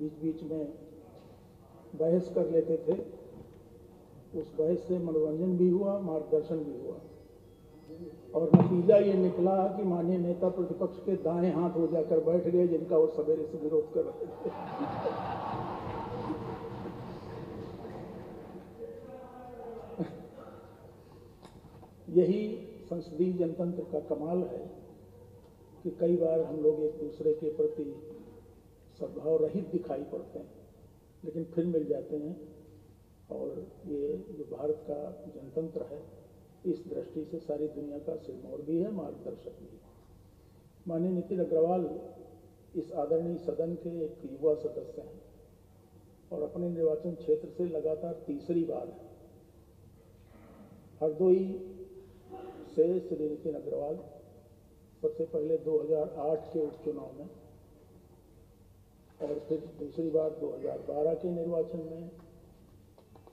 बीच बीच में बहस कर लेते थे। उस बहस से मनोरंजन भी हुआ, मार्गदर्शन भी हुआ, और नतीजा ये निकला कि माननीय नेता प्रतिपक्ष के दाएं हाथ हो जाकर बैठ गए, जिनका वो सवेरे से विरोध कर रहे थे। यही संसदीय जनतंत्र का कमाल है कि कई बार हम लोग एक दूसरे के प्रति सद्भाव रहित दिखाई पड़ते हैं, लेकिन फिर मिल जाते हैं। और ये जो भारत का जनतंत्र है, इस दृष्टि से सारी दुनिया का सिरमौर भी है, मार्गदर्शक भी है। माननीय नितिन अग्रवाल इस आदरणीय सदन के एक युवा सदस्य हैं और अपने निर्वाचन क्षेत्र से लगातार तीसरी बार है। हरदोई से श्री नितिन अग्रवाल सबसे पहले 2008 के उपचुनाव में, और फिर दूसरी बार 2012 के निर्वाचन में,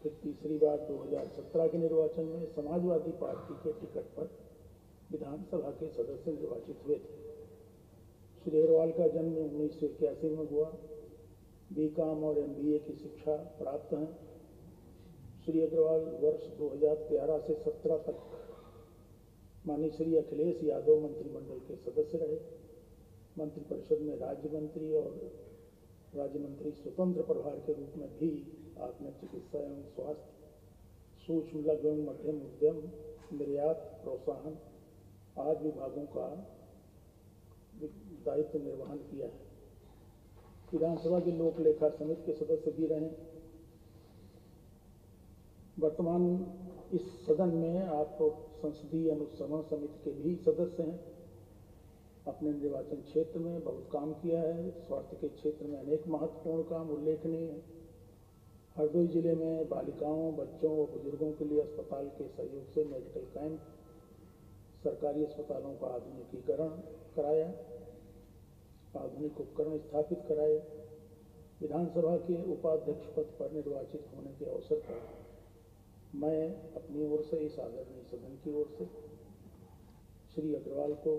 फिर तीसरी बार 2017 के निर्वाचन में समाजवादी पार्टी के टिकट पर विधानसभा के सदस्य निर्वाचित हुए थे। श्री अग्रवाल का जन्म 1981 में हुआ। बीकॉम और MBA की शिक्षा प्राप्त है। श्री अग्रवाल वर्ष 2013 से 17 तक माननीय श्री अखिलेश यादव मंत्रिमंडल के सदस्य रहे। मंत्रिपरिषद में राज्य मंत्री और राज्य मंत्री स्वतंत्र प्रभार के रूप में भी आपने चिकित्सा एवं स्वास्थ्य, सूक्ष्म लघु एवं मध्यम उद्यम, निर्यात, प्रोत्साहन आदि विभागों का दायित्व निर्वहन किया है। विधानसभा की लोक लेखा समिति के सदस्य भी रहे। वर्तमान इस सदन में आप संसदीय अनुश्रवण समिति के भी सदस्य हैं। अपने निर्वाचन क्षेत्र में बहुत काम किया है। स्वास्थ्य के क्षेत्र में अनेक महत्वपूर्ण काम उल्लेखनीय है। हरदोई जिले में बालिकाओं, बच्चों और बुजुर्गों के लिए अस्पताल के सहयोग से मेडिकल कैंप, सरकारी अस्पतालों का आधुनिकीकरण कराया, आधुनिक उपकरण स्थापित कराए। विधानसभा के उपाध्यक्ष पद पर निर्वाचित होने के अवसर पर मैं अपनी ओर से, इस आदरणीय सदन की ओर से श्री अग्रवाल को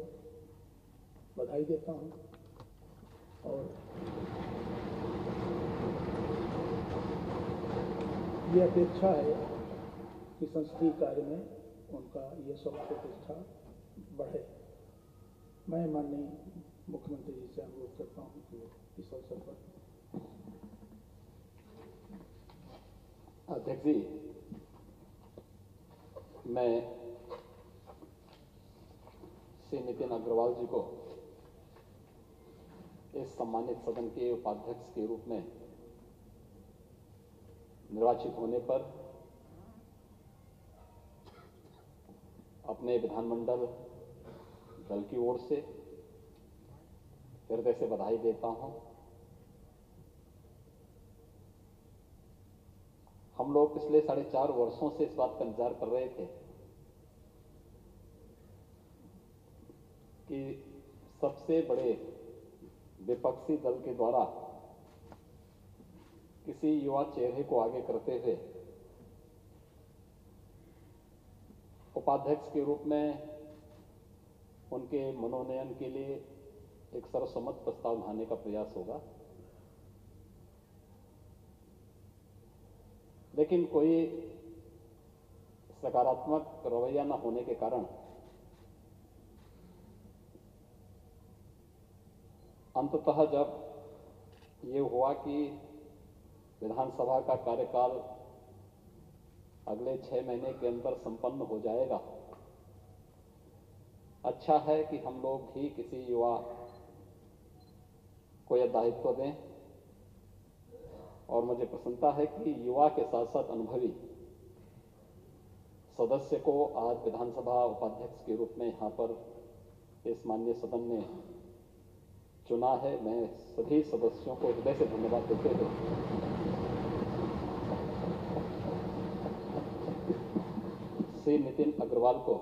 बधाई देता हूं और ये अपेक्षा है कि संसदीय कार्य में उनका यश और प्रतिष्ठा बढ़े। मैं माननीय मुख्यमंत्री जी से अनुरोध करता हूं कि इस अवसर पर। अध्यक्ष जी, मैं श्री नितिन अग्रवाल जी को इस सम्मानित सदन के उपाध्यक्ष के रूप में निर्वाचित होने पर अपने विधानमंडल दल की ओर से हृदय से बधाई देता हूं। हम लोग पिछले 4.5 वर्षों से इस बात का इंतजार कर रहे थे कि सबसे बड़े विपक्षी दल के द्वारा किसी युवा चेहरे को आगे करते हुए उपाध्यक्ष के रूप में उनके मनोनयन के लिए एक सर्वसम्मत प्रस्ताव लाने का प्रयास होगा, लेकिन कोई सकारात्मक रवैया न होने के कारण अंततः जब ये हुआ कि विधानसभा का कार्यकाल अगले 6 महीने के अंदर संपन्न हो जाएगा, अच्छा है कि हम लोग भी किसी युवा को यह दायित्व दें। और मुझे प्रसन्नता है कि युवा के साथ साथ अनुभवी सदस्य को आज विधानसभा उपाध्यक्ष के रूप में यहां पर इस माननीय सदन ने चुना है। मैं सभी सदस्यों को हृदय से धन्यवाद देते हुए श्री नितिन अग्रवाल को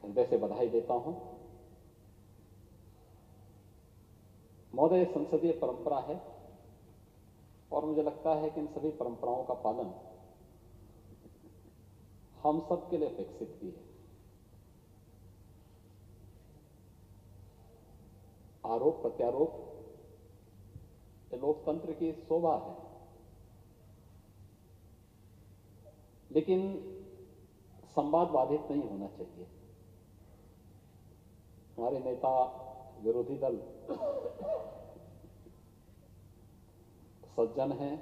हृदय से बधाई देता हूं। महोदय, संसदीय परंपरा है और मुझे लगता है कि इन सभी परंपराओं का पालन हम सब के लिए अपेक्षित भी है। आरोप प्रत्यारोप लोकतंत्र की शोभा है। लेकिन संवाद बाधित नहीं होना चाहिए। हमारे नेता विरोधी दल सज्जन हैं,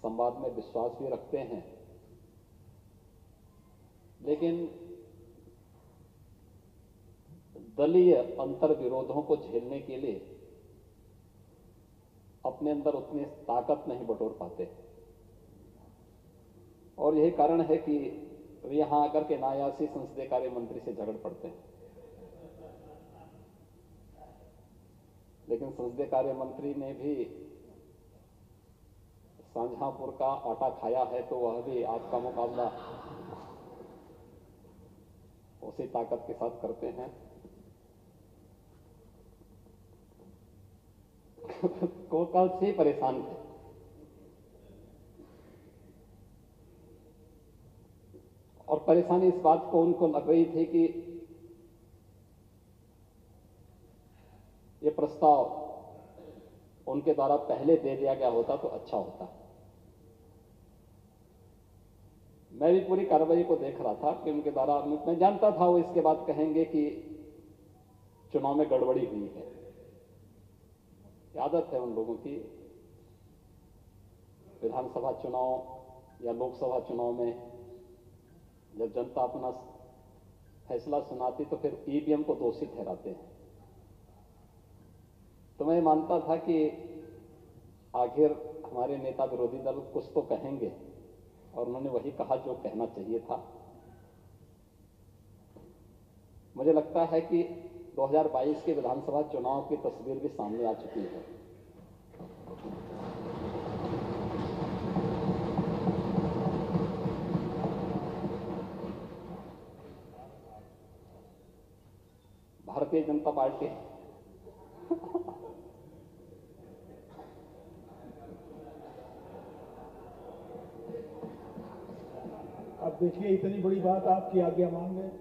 संवाद में विश्वास भी रखते हैं, लेकिन दलीय अंतर विरोधों को झेलने के लिए अपने अंदर उतनी ताकत नहीं बटोर पाते। और यही कारण है कि वे यहां आकर के नायासी संसदीय कार्य मंत्री से झगड़ पड़ते हैं। लेकिन संसदीय कार्य मंत्री ने भी शाहजहांपुर का आटा खाया है, तो वह भी आपका मुकाबला उसी ताकत के साथ करते हैं। को कल से ही परेशान थे। और परेशानी इस बात को उनको लग रही थी कि ये प्रस्ताव उनके द्वारा पहले दे दिया गया होता तो अच्छा होता। मैं भी पूरी कार्रवाई को देख रहा था कि उनके द्वारा, मैं जानता था वो इसके बाद कहेंगे कि चुनाव में गड़बड़ी हुई है। आदत है उन लोगों की, विधानसभा चुनाव या लोकसभा चुनाव में जब जनता अपना फैसला सुनाती तो फिर ईवीएम को दोषी ठहराते हैं। तो मैं मानता था कि आखिर हमारे नेता विरोधी दल कुछ तो कहेंगे, और उन्होंने वही कहा जो कहना चाहिए था। मुझे लगता है कि 2022 के विधानसभा चुनाव की तस्वीर भी सामने आ चुकी है। भारतीय जनता पार्टी अब देखिए, इतनी बड़ी बात आपकी आज्ञा मान गए।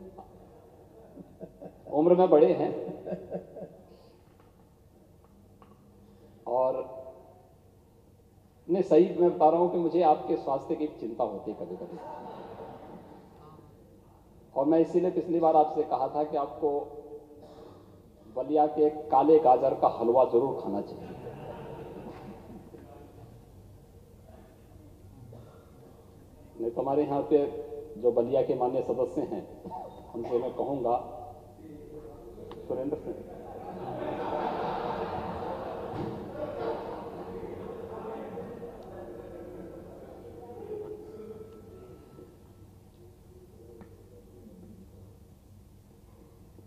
उम्र में बड़े हैं और नहीं, सही मैं बता रहा हूं कि मुझे आपके स्वास्थ्य की चिंता होती है कभी कभी। और मैं इसीलिए पिछली बार आपसे कहा था कि आपको बलिया के काले गाजर का हलवा जरूर खाना चाहिए। नहीं तो हमारे यहाँ पे जो बलिया के माननीय सदस्य हैं उनसे मैं कहूंगा, सुरेंद्र सिंह,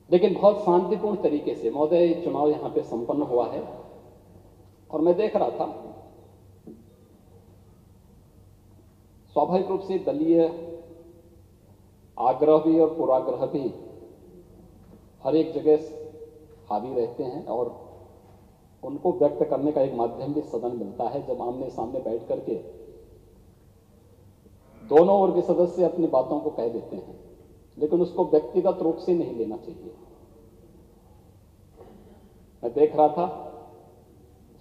लेकिन बहुत शांतिपूर्ण तरीके से महोदय चुनाव यहां पे संपन्न हुआ है। और मैं देख रहा था, स्वाभाविक रूप से दलीय आग्रह भी और पूर्वाग्रह भी हर एक जगह हावी रहते हैं, और उनको व्यक्त करने का एक माध्यम भी सदन मिलता है जब आमने सामने बैठ करके दोनों ओर के सदस्य अपनी बातों को कह देते हैं। लेकिन उसको व्यक्तिगत रूप से नहीं लेना चाहिए। मैं देख रहा था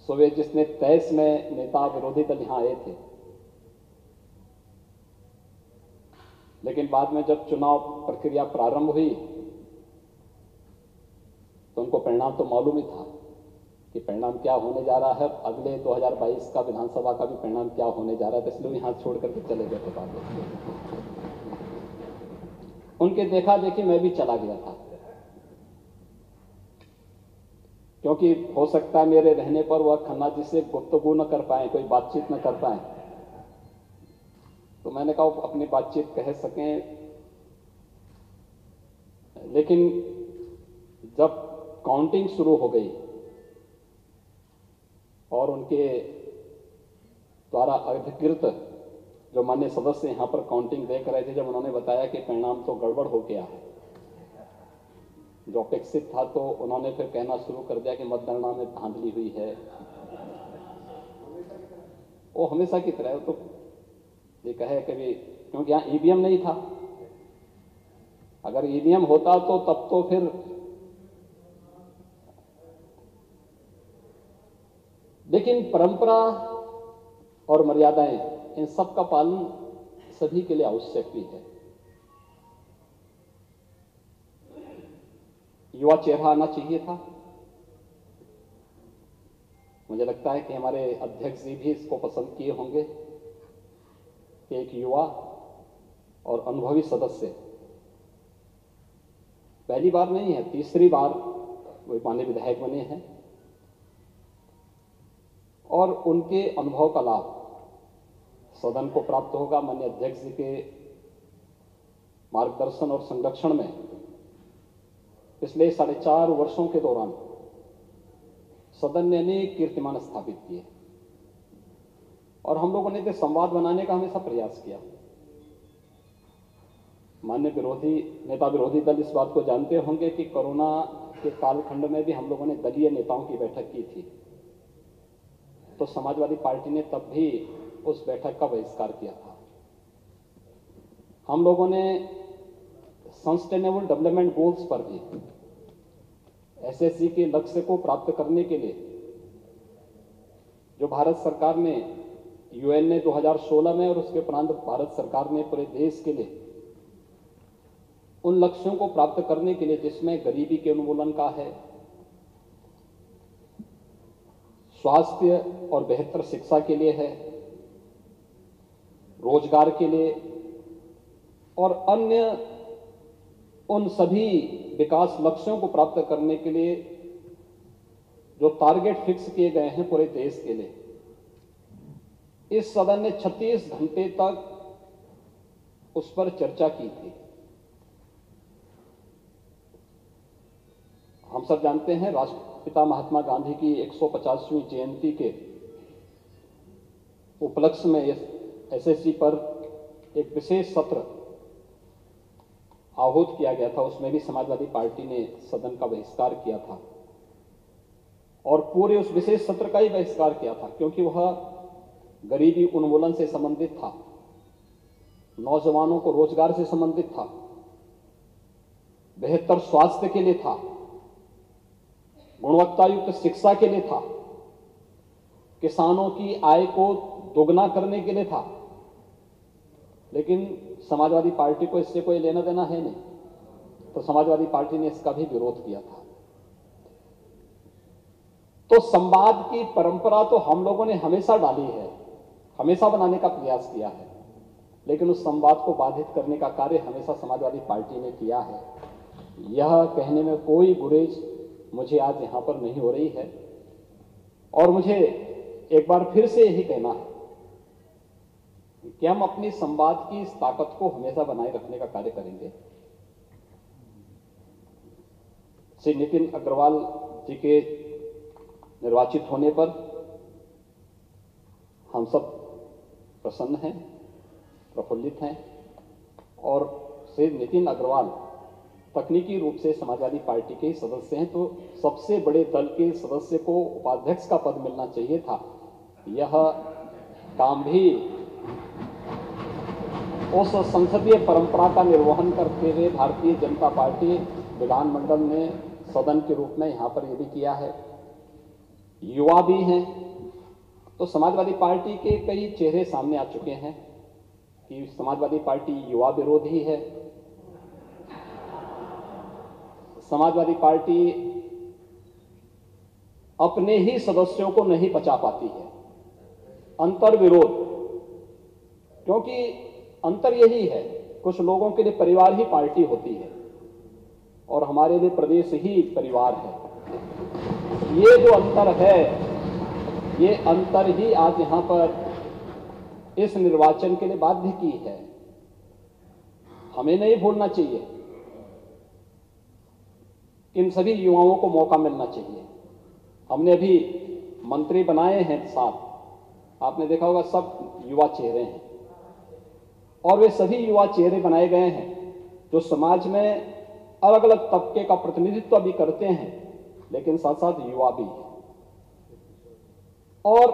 सुबह जिसने 23 में नेता विरोधी दल यहां आए थे, लेकिन बाद में जब चुनाव प्रक्रिया प्रारंभ हुई तो उनको परिणाम तो मालूम ही था कि परिणाम क्या होने जा रहा है। अगले 2022 का विधानसभा का भी परिणाम क्या होने जा रहा है, तो इसलिए यहां छोड़ करके चले गए थे बाद में। उनके देखा देखी मैं भी चला गया था, क्योंकि हो सकता है मेरे रहने पर वह खन्ना जी से गुफ्तगू न कर पाए, कोई बातचीत न कर पाए। तो मैंने कहा अपनी बातचीत कह सकें। लेकिन जब काउंटिंग शुरू हो गई और उनके द्वारा अधिकृत जो माननीय सदस्य यहां पर काउंटिंग देख रहे थे, जब उन्होंने बताया कि परिणाम तो गड़बड़ हो गया है जो अपेक्षित था, तो उन्होंने फिर कहना शुरू कर दिया कि मतगणना में धांधली हुई है। वो हमेशा की तरह तो ये कहे कभी, क्योंकि यहां ईवीएम नहीं था। अगर ईवीएम होता तो तब तो फिर लेकिन परंपरा और मर्यादाएं, इन सब का पालन सभी के लिए आवश्यक भी है। युवा चेहरा आना चाहिए था। मुझे लगता है कि हमारे अध्यक्ष जी भी इसको पसंद किए होंगे कि एक युवा और अनुभवी सदस्य, पहली बार नहीं है, तीसरी बार वो माननीय विधायक बने हैं, और उनके अनुभव का लाभ सदन को प्राप्त होगा। माननीय अध्यक्ष जी के मार्गदर्शन और संरक्षण में पिछले 4.5 वर्षों के दौरान सदन ने अनेक कीर्तिमान स्थापित किए, और हम लोगों ने संवाद बनाने का हमेशा प्रयास किया। माननीय नेता विरोधी दल इस बात को जानते होंगे कि कोरोना के कालखंड में भी हम लोगों ने दलीय नेताओं की बैठक की थी, तो समाजवादी पार्टी ने तब भी उस बैठक का बहिष्कार किया था। हम लोगों ने सस्टेनेबल डेवलपमेंट गोल्स पर भी, एसएसजी के लक्ष्य को प्राप्त करने के लिए जो भारत सरकार ने, यूएन ने 2016 में और उसके उपरांत भारत सरकार ने पूरे देश के लिए उन लक्ष्यों को प्राप्त करने के लिए, जिसमें गरीबी के उन्मूलन का है, स्वास्थ्य और बेहतर शिक्षा के लिए है, रोजगार के लिए और अन्य उन सभी विकास लक्ष्यों को प्राप्त करने के लिए जो टारगेट फिक्स किए गए हैं पूरे देश के लिए, इस सदन ने 36 घंटे तक उस पर चर्चा की थी। हम सब जानते हैं राष्ट्रपिता महात्मा गांधी की 150वीं जयंती के उपलक्ष्य में एसएसजी पर एक विशेष सत्र आहूत किया गया था। उसमें भी समाजवादी पार्टी ने सदन का बहिष्कार किया था, और पूरे उस विशेष सत्र का ही बहिष्कार किया था, क्योंकि वह गरीबी उन्मूलन से संबंधित था, नौजवानों को रोजगार से संबंधित था, बेहतर स्वास्थ्य के लिए था, गुणवत्तायुक्त शिक्षा के लिए था, किसानों की आय को दोगुना करने के लिए था। लेकिन समाजवादी पार्टी को इससे कोई लेना देना है नहीं, तो समाजवादी पार्टी ने इसका भी विरोध किया था। तो संवाद की परंपरा तो हम लोगों ने हमेशा डाली है, हमेशा बनाने का प्रयास किया है, लेकिन उस संवाद को बाधित करने का कार्य हमेशा समाजवादी पार्टी ने किया है। यह कहने में कोई गुरेज मुझे आज यहां पर नहीं हो रही है, और मुझे एक बार फिर से यही कहना है कि हम अपनी संवाद की इस ताकत को हमेशा बनाए रखने का कार्य करेंगे। श्री नितिन अग्रवाल जी के निर्वाचित होने पर हम सब प्रसन्न हैं, प्रफुल्लित हैं, और श्री नितिन अग्रवाल तकनीकी रूप से समाजवादी पार्टी के सदस्य हैं, तो सबसे बड़े दल के सदस्य को उपाध्यक्ष का पद मिलना चाहिए था। यह काम भी उस संसदीय परंपरा का निर्वहन करते हुए भारतीय जनता पार्टी विधानमंडल ने सदन के रूप में यहां पर यह भी किया है। युवा भी हैं, तो समाजवादी पार्टी के कई चेहरे सामने आ चुके हैं कि समाजवादी पार्टी युवा विरोधी है, समाजवादी पार्टी अपने ही सदस्यों को नहीं बचा पाती है, अंतर विरोध। क्योंकि अंतर यही है, कुछ लोगों के लिए परिवार ही पार्टी होती है और हमारे लिए प्रदेश ही परिवार है। ये जो अंतर है, ये अंतर ही आज यहां पर इस निर्वाचन के लिए बाध्य की है। हमें नहीं भूलना चाहिए, इन सभी युवाओं को मौका मिलना चाहिए। हमने अभी मंत्री बनाए हैं 7, आपने देखा होगा सब युवा चेहरे हैं, और वे सभी युवा चेहरे बनाए गए हैं जो समाज में अलग अलग तबके का प्रतिनिधित्व भी करते हैं, लेकिन साथ साथ युवा भी हैं। और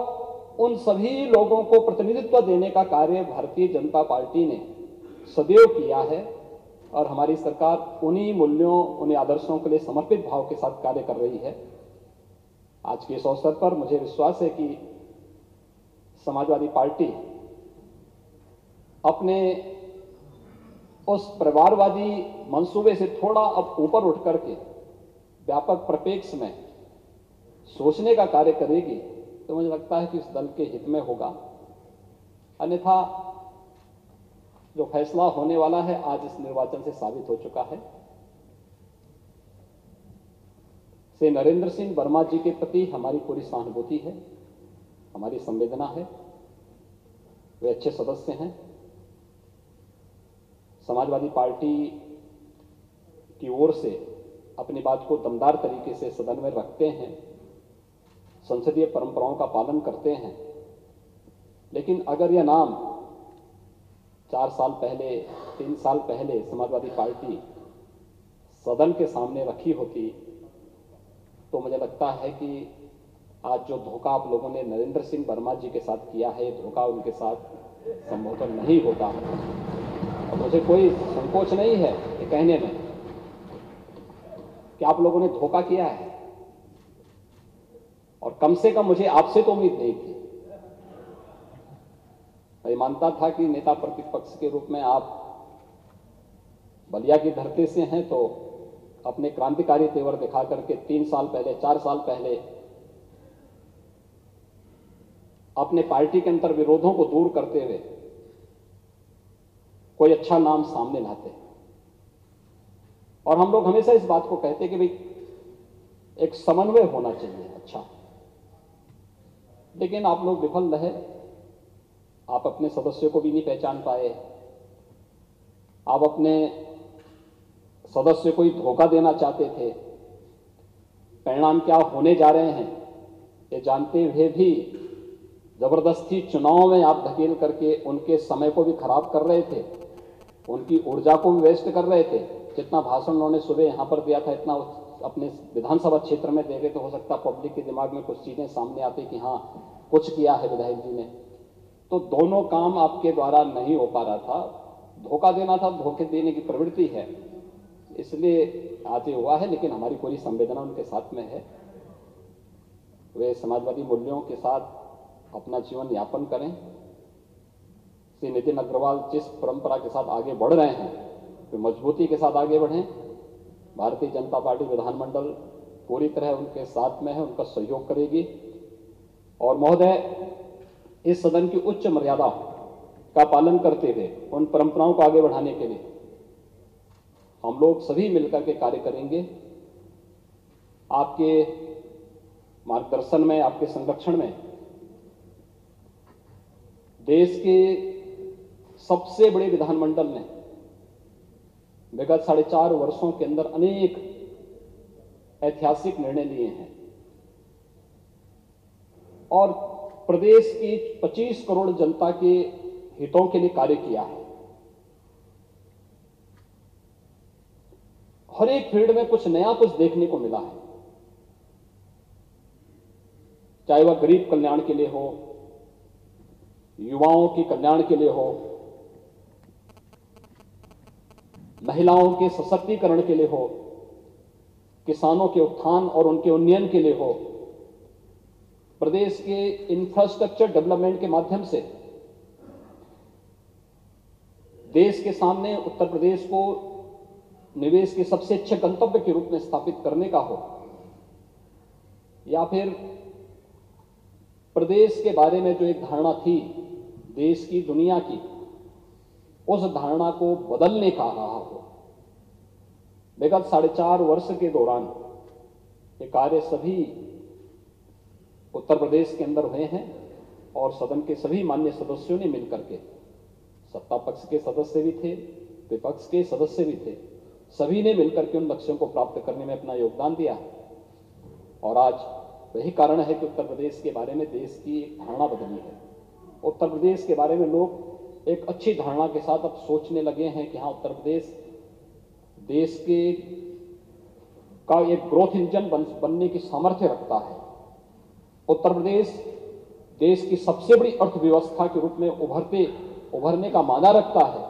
उन सभी लोगों को प्रतिनिधित्व देने का कार्य भारतीय जनता पार्टी ने सदैव किया है, और हमारी सरकार उन्हीं मूल्यों, उन्हीं आदर्शों के लिए समर्पित भाव के साथ कार्य कर रही है। आज के इस अवसर पर मुझे विश्वास है कि समाजवादी पार्टी अपने उस परिवारवादी मंसूबे से थोड़ा अब ऊपर उठ करके व्यापक परिप्रेक्ष्य में सोचने का कार्य करेगी तो मुझे लगता है कि इस दल के हित में होगा। अन्यथा जो फैसला होने वाला है आज इस निर्वाचन से साबित हो चुका है। श्री नरेंद्र सिंह वर्मा जी के प्रति हमारी पूरी सहानुभूति है, हमारी संवेदना है। वे अच्छे सदस्य हैं, समाजवादी पार्टी की ओर से अपनी बात को दमदार तरीके से सदन में रखते हैं, संसदीय परंपराओं का पालन करते हैं। लेकिन अगर यह नाम 4 साल पहले 3 साल पहले समाजवादी पार्टी सदन के सामने रखी होती तो मुझे लगता है कि आज जो धोखा आप लोगों ने नरेंद्र सिंह वर्मा जी के साथ किया है, धोखा उनके साथ संभवतः नहीं होता। और मुझे कोई संकोच नहीं है ये कहने में कि आप लोगों ने धोखा किया है, और कम से कम मुझे आपसे तो उम्मीद नहीं थी। मैं मानता था कि नेता प्रतिपक्ष के रूप में आप बलिया की धरती से हैं, तो अपने क्रांतिकारी तेवर दिखा करके 3 साल पहले 4 साल पहले अपने पार्टी के अंतर विरोधों को दूर करते हुए कोई अच्छा नाम सामने लाते। और हम लोग हमेशा इस बात को कहते कि भाई एक समन्वय होना चाहिए अच्छा, लेकिन आप लोग विफल रहे। आप अपने सदस्यों को भी नहीं पहचान पाए, आप अपने सदस्य को ही धोखा देना चाहते थे। परिणाम क्या होने जा रहे हैं ये जानते हुए भी जबरदस्ती चुनाव में आप धकेल करके उनके समय को भी खराब कर रहे थे, उनकी ऊर्जा को भी वेस्ट कर रहे थे। जितना भाषण उन्होंने सुबह यहां पर दिया था, इतना अपने विधानसभा क्षेत्र में देंगे तो हो सकता पब्लिक के दिमाग में कुछ चीजें सामने आती कि हाँ कुछ किया है विधायक जी ने। तो दोनों काम आपके द्वारा नहीं हो पा रहा था। धोखा देना था, धोखे देने की प्रवृत्ति है, इसलिए आज ये हुआ है। लेकिन हमारी पूरी संवेदना उनके साथ में है। वे समाजवादी मूल्यों के साथ अपना जीवन यापन करें। श्री नितिन अग्रवाल जिस परंपरा के साथ आगे बढ़ रहे हैं वे मजबूती के साथ आगे बढ़ें। भारतीय जनता पार्टी विधानमंडल पूरी तरह उनके साथ में है, उनका सहयोग करेगी। और महोदय, इस सदन की उच्च मर्यादा का पालन करते हुए उन परंपराओं को आगे बढ़ाने के लिए हम लोग सभी मिलकर के कार्य करेंगे। आपके मार्गदर्शन में, आपके संरक्षण में देश के सबसे बड़े विधानमंडल ने विगत 4.5 वर्षों के अंदर अनेक ऐतिहासिक निर्णय लिए हैं और प्रदेश की 25 करोड़ जनता के हितों के लिए कार्य किया है। हर एक फील्ड में कुछ नया कुछ देखने को मिला है, चाहे वह गरीब कल्याण के लिए हो, युवाओं के कल्याण के लिए हो, महिलाओं के सशक्तिकरण के लिए हो, किसानों के उत्थान और उनके उन्नयन के लिए हो, प्रदेश के इंफ्रास्ट्रक्चर डेवलपमेंट के माध्यम से देश के सामने उत्तर प्रदेश को निवेश के सबसे अच्छे गंतव्य के रूप में स्थापित करने का हो, या फिर प्रदेश के बारे में जो एक धारणा थी देश की, दुनिया की, उस धारणा को बदलने का रहा हो। विगत 4.5 वर्ष के दौरान ये कार्य सभी उत्तर प्रदेश के अंदर हुए हैं और सदन के सभी मान्य सदस्यों ने मिलकर के, सत्ता पक्ष के सदस्य भी थे, विपक्ष के सदस्य भी थे, सभी ने मिलकर के उन लक्ष्यों को प्राप्त करने में अपना योगदान दिया है। और आज वही कारण है कि उत्तर प्रदेश के बारे में देश की एक धारणा बदली है। उत्तर प्रदेश के बारे में लोग एक अच्छी धारणा के साथ अब सोचने लगे हैं कि हाँ, उत्तर प्रदेश देश के का एक ग्रोथ इंजन बनने की सामर्थ्य रखता है। उत्तर प्रदेश देश की सबसे बड़ी अर्थव्यवस्था के रूप में उभरने का माना रखता है।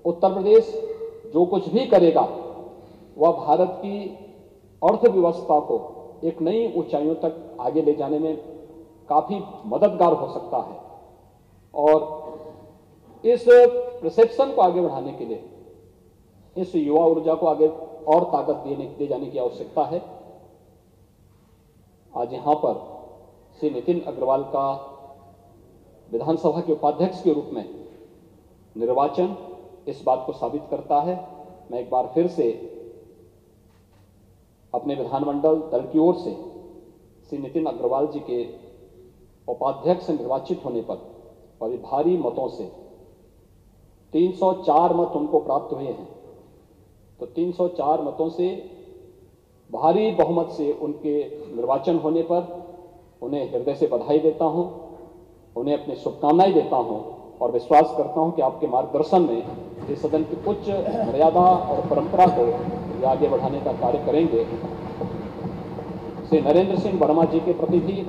उत्तर प्रदेश जो कुछ भी करेगा वह भारत की अर्थव्यवस्था को एक नई ऊंचाइयों तक आगे ले जाने में काफी मददगार हो सकता है। और इस परसेप्शन को आगे बढ़ाने के लिए इस युवा ऊर्जा को आगे और ताकत दे जाने की आवश्यकता है। आज यहां पर श्री नितिन अग्रवाल का विधानसभा के उपाध्यक्ष के रूप में निर्वाचन इस बात को साबित करता है। मैं एक बार फिर से अपने विधानमंडल दल की ओर से श्री नितिन अग्रवाल जी के उपाध्यक्ष निर्वाचित होने पर और भारी मतों से 304 मत उनको प्राप्त हुए हैं, तो 304 मतों से भारी बहुमत से उनके निर्वाचन होने पर उन्हें हृदय से बधाई देता हूं, उन्हें अपनी शुभकामनाएं देता हूं और विश्वास करता हूं कि आपके मार्गदर्शन में इस सदन की उच्च मर्यादा और परंपरा को ये आगे बढ़ाने का कार्य करेंगे। श्री नरेंद्र सिंह वर्मा जी के प्रति भी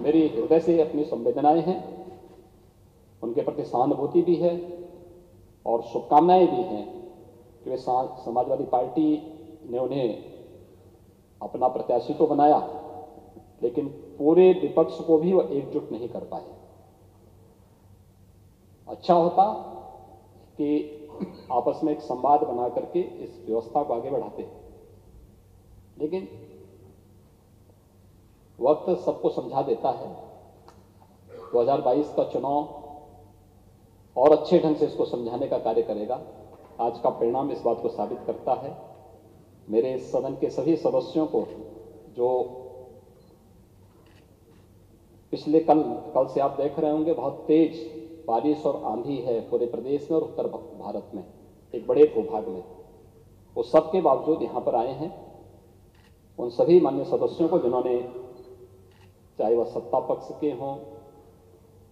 मेरी हृदय से अपनी संवेदनाएं हैं, उनके प्रति सहानुभूति भी है और शुभकामनाएं भी हैं कि वे समाजवादी पार्टी ने उन्हें अपना प्रत्याशी तो बनाया, लेकिन पूरे विपक्ष को भी वह एकजुट नहीं कर पाए। अच्छा होता कि आपस में एक संवाद बना करके इस व्यवस्था को आगे बढ़ाते, लेकिन वक्त सबको समझा देता है। 2022 का चुनाव और अच्छे ढंग से इसको समझाने का कार्य करेगा। आज का परिणाम इस बात को साबित करता है। मेरे इस सदन के सभी सदस्यों को, जो पिछले कल से आप देख रहे होंगे बहुत तेज बारिश और आंधी है पूरे प्रदेश में और उत्तर भारत में, एक बड़े भूभाग में, वो सबके बावजूद यहां पर आए हैं। उन सभी मान्य सदस्यों को जिन्होंने, चाहे वह सत्ता पक्ष के हों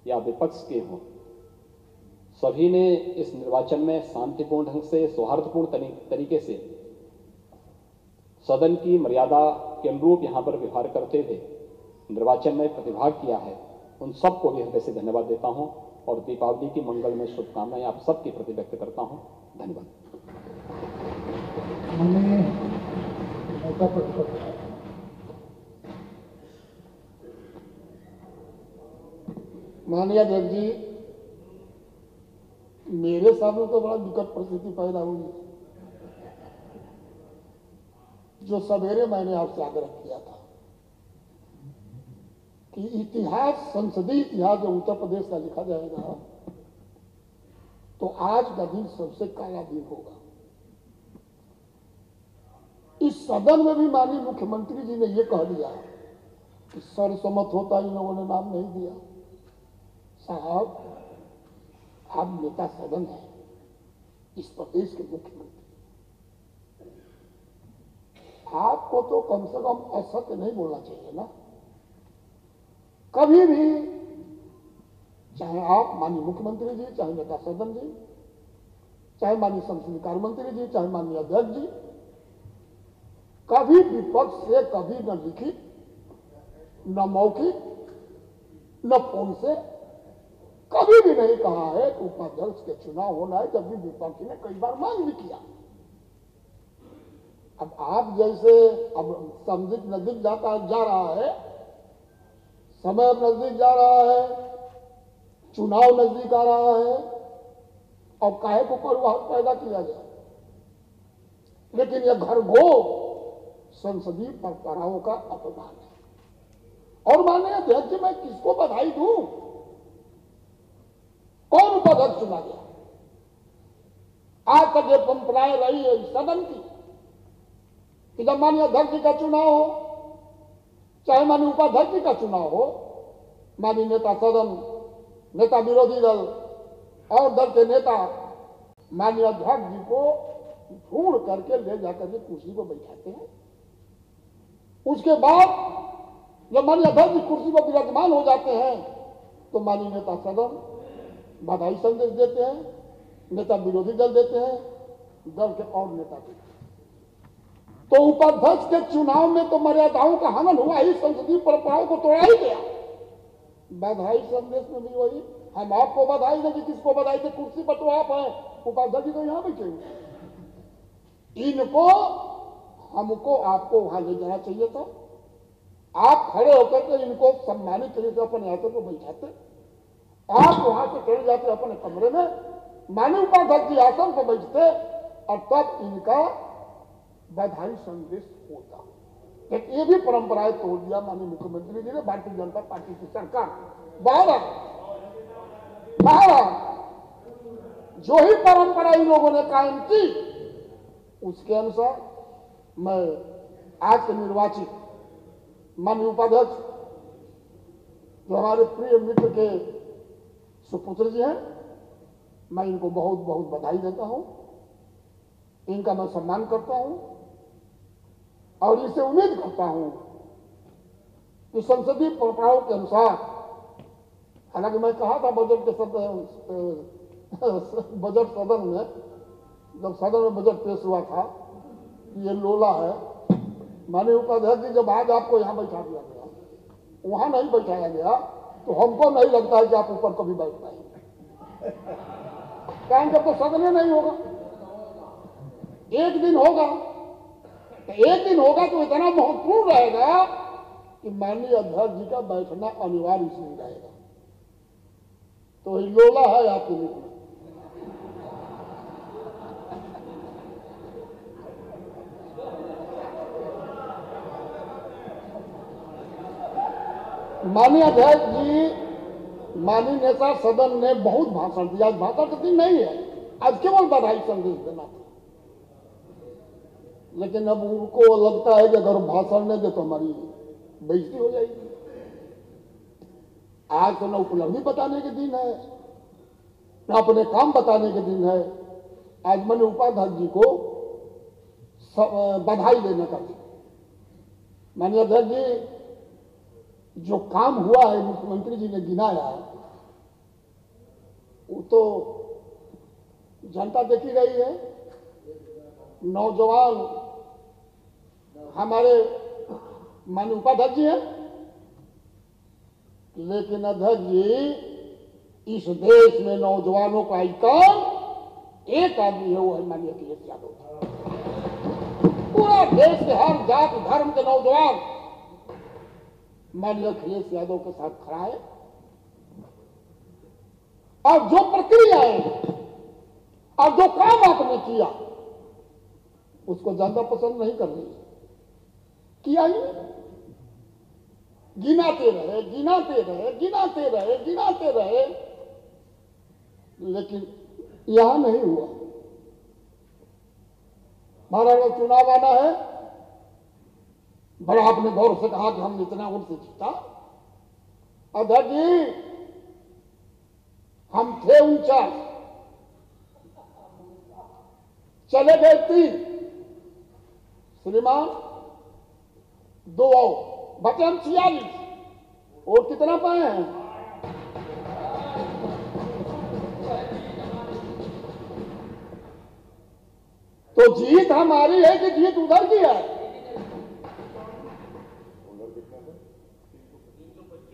या विपक्ष के हों, सभी ने इस निर्वाचन में शांतिपूर्ण ढंग से, सौहार्दपूर्ण तरीके से सदन की मर्यादा के अनुरूप यहां पर व्यवहार करते हुए निर्वाचन में प्रतिभाग किया है। उन सबको भी हृदय से धन्यवाद देता हूं और दीपावली की मंगलमय शुभकामनाएं आप सबके प्रति व्यक्त करता हूं। धन्यवाद। माननीय अध्यक्ष जी, मेरे सामने तो बड़ा विकट परिस्थिति पैदा हुई, जो सवेरे मैंने आपसे आग्रह किया था कि इतिहास, संसदीय इतिहास जो उत्तर प्रदेश का लिखा जाएगा तो आज का दिन सबसे काला दिन होगा। इस सदन में भी माननीय मुख्यमंत्री जी ने यह कह दिया कि सर्वसम्मत होता इन लोगों ने नाम नहीं दिया। साहब, आप नेता सदन है, इस प्रदेश के मुख्यमंत्री, आपको तो कम से कम असत्य नहीं बोलना चाहिए ना। कभी भी, चाहे आप माननीय मुख्यमंत्री जी, चाहे नेता सदन जी, चाहे माननीय संसदीय कार्य मंत्री जी, चाहे माननीय अध्यक्ष जी, कभी विपक्ष से कभी न लिखित, न मौखिक, न फोन से कभी भी नहीं कहा है कि उपाध्यक्ष के चुनाव होना है, जबकि विपक्ष ने कई बार मांग भी किया। अब आप जैसे, अब समझ नजदीक जा रहा है, समय नजदीक जा रहा है, चुनाव नजदीक आ रहा है, और काहे को परिवार पैदा किया गया। लेकिन यह घरघोर संसदीय परंपराओं का अपमान है। और माननीय अध्यक्ष, मैं किसको बधाई दूं? कौन उपाध्यक्ष चुना गया? आज तक ये परंपराएं रही है इस सदन की कि जब माननीय अध्यक्ष जी का चुनाव हो, चाहे माननीय उपाध्यक्ष जी का चुनाव हो, माननीय नेता सदन, नेता विरोधी दल और दल के नेता माननीय अध्यक्ष जी को ढूंढ करके ले जाकर के कुर्सी पर बैठाते हैं। उसके बाद जब माननीय अध्यक्ष जी कुर्सी पर विराजमान हो जाते हैं तो माननीय नेता सदन बधाई संदेश देते हैं, नेता विरोधी दल देते हैं, दल के और नेता देते हैं। तो उपाध्यक्ष के चुनाव में तो मर्यादाओं का हनन हुआ ही, संसदीय परंपराओं को तोड़ा ही गया। बधाई संदेश में भी वही, हम आपको बधाई दें कि किसको बधाई दे, कुर्सी पर तो आप हैं, उपाध्यक्ष जी तो यहां बैठे हुए। इनको, हमको आपको वहां ले जाना चाहिए था, आप खड़े होकर के इनको सम्मानित तरीके से अपने आसन पर बैठाते, आप वहां से चले जाते अपने कमरे में, माननीय उपाध्यक्ष जी आसन पर बैठते और तब इनका बधाई संदेश होता। एक ये भी परंपराएं तोड़ दिया माननीय मुख्यमंत्री जी ने, भारतीय जनता पार्टी की सरकार। भारत जो ही परंपरा इन लोगों ने कायम की, उसके अनुसार मैं आज के निर्वाचित माननीय उपाध्यक्ष जो हमारे प्रिय मित्र के सुपुत्र जी हैं, मैं इनको बहुत बहुत बधाई देता हूं, इनका मैं सम्मान करता हूं और इसे उम्मीद करता हूं कि संसदीय परंपराओं के अनुसार, हालांकि मैं कहा था बजट सदन में, जब सदन में बजट पेश हुआ था कि ये लोला है, माननीय उपाध्यक्ष जी जब आज आपको यहां बैठा दिया गया, वहां नहीं बैठाया गया, तो हमको नहीं लगता है कि आप ऊपर कभी बैठ पाएंगे। कारण जब तो सदन में नहीं होगा, एक दिन होगा, तो एक दिन होगा तो इतना महत्वपूर्ण रहेगा कि माननीय अध्यक्ष जी का बैठना अनिवार्य इसलिए रहेगा। तो ये लोला है आपके लिए। माननीय अध्यक्ष जी, माननीय नेता सदन ने बहुत भाषण दिया। आज भाषण का दिन नहीं है, आज केवल बधाई संदेश देना था, लेकिन अब उनको लगता है कि अगर भाषण नहीं दे तो हमारी बेइज्जती हो जाएगी। आज तो न उपलब्धि बताने के दिन है, न अपने काम बताने के दिन है। आज मैंने उपाध्यक्ष जी को बधाई देने का दिन। माननीय अध्यक्ष जी, जो काम हुआ है मुख्यमंत्री जी ने गिनाया, वो तो जनता देखी रही है। नौजवान हमारे माननीय उपाध्यक्ष जी हैं, लेकिन अध्यक्ष जी इस देश में नौजवानों का आइकन एक आदमी है, वो है माननीय अखिलेश यादव। पूरा देश के हर जाति धर्म के नौजवान माननीय अखिलेश यादव के साथ खड़ा है। और जो प्रक्रियाएं और जो काम आपने किया, उसको जनता पसंद नहीं कर रही, किया ही गिनाते रहे, गिनाते रहे, गिनाते रहे, गिनाते रहे, लेकिन यहां नहीं हुआ। महाराष्ट्र में चुनाव आना है, बड़ा आपने गौर से कहा कि हम इतना वोट से जीता। अध्यक्ष जी, हम थे 49, चले गए 3, श्रीमान 2 बचे हम 46, और कितना पाए हैं? तो जीत हमारी है कि जीत उधर की है?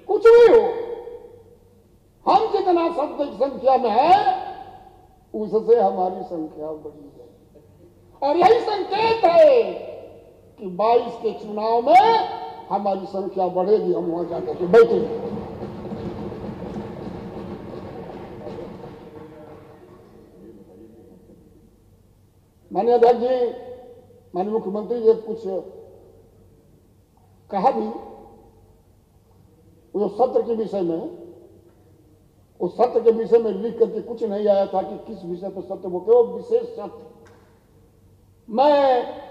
कुछ भी हो, हम जितना संख्या में है उससे हमारी संख्या बड़ी है। और यही संकेत है कि 22 के चुनाव में हमारी संख्या बढ़ेगी, हम वहां जाकर के बैठेंगे। माननीय अध्यक्ष जी, माननीय मुख्यमंत्री जी कुछ कहा भी, वो सत्र के विषय में, उस सत्र के विषय में लिख करके कुछ नहीं आया था कि किस विषय पर सत्र, वो केवल विशेष सत्र। मैं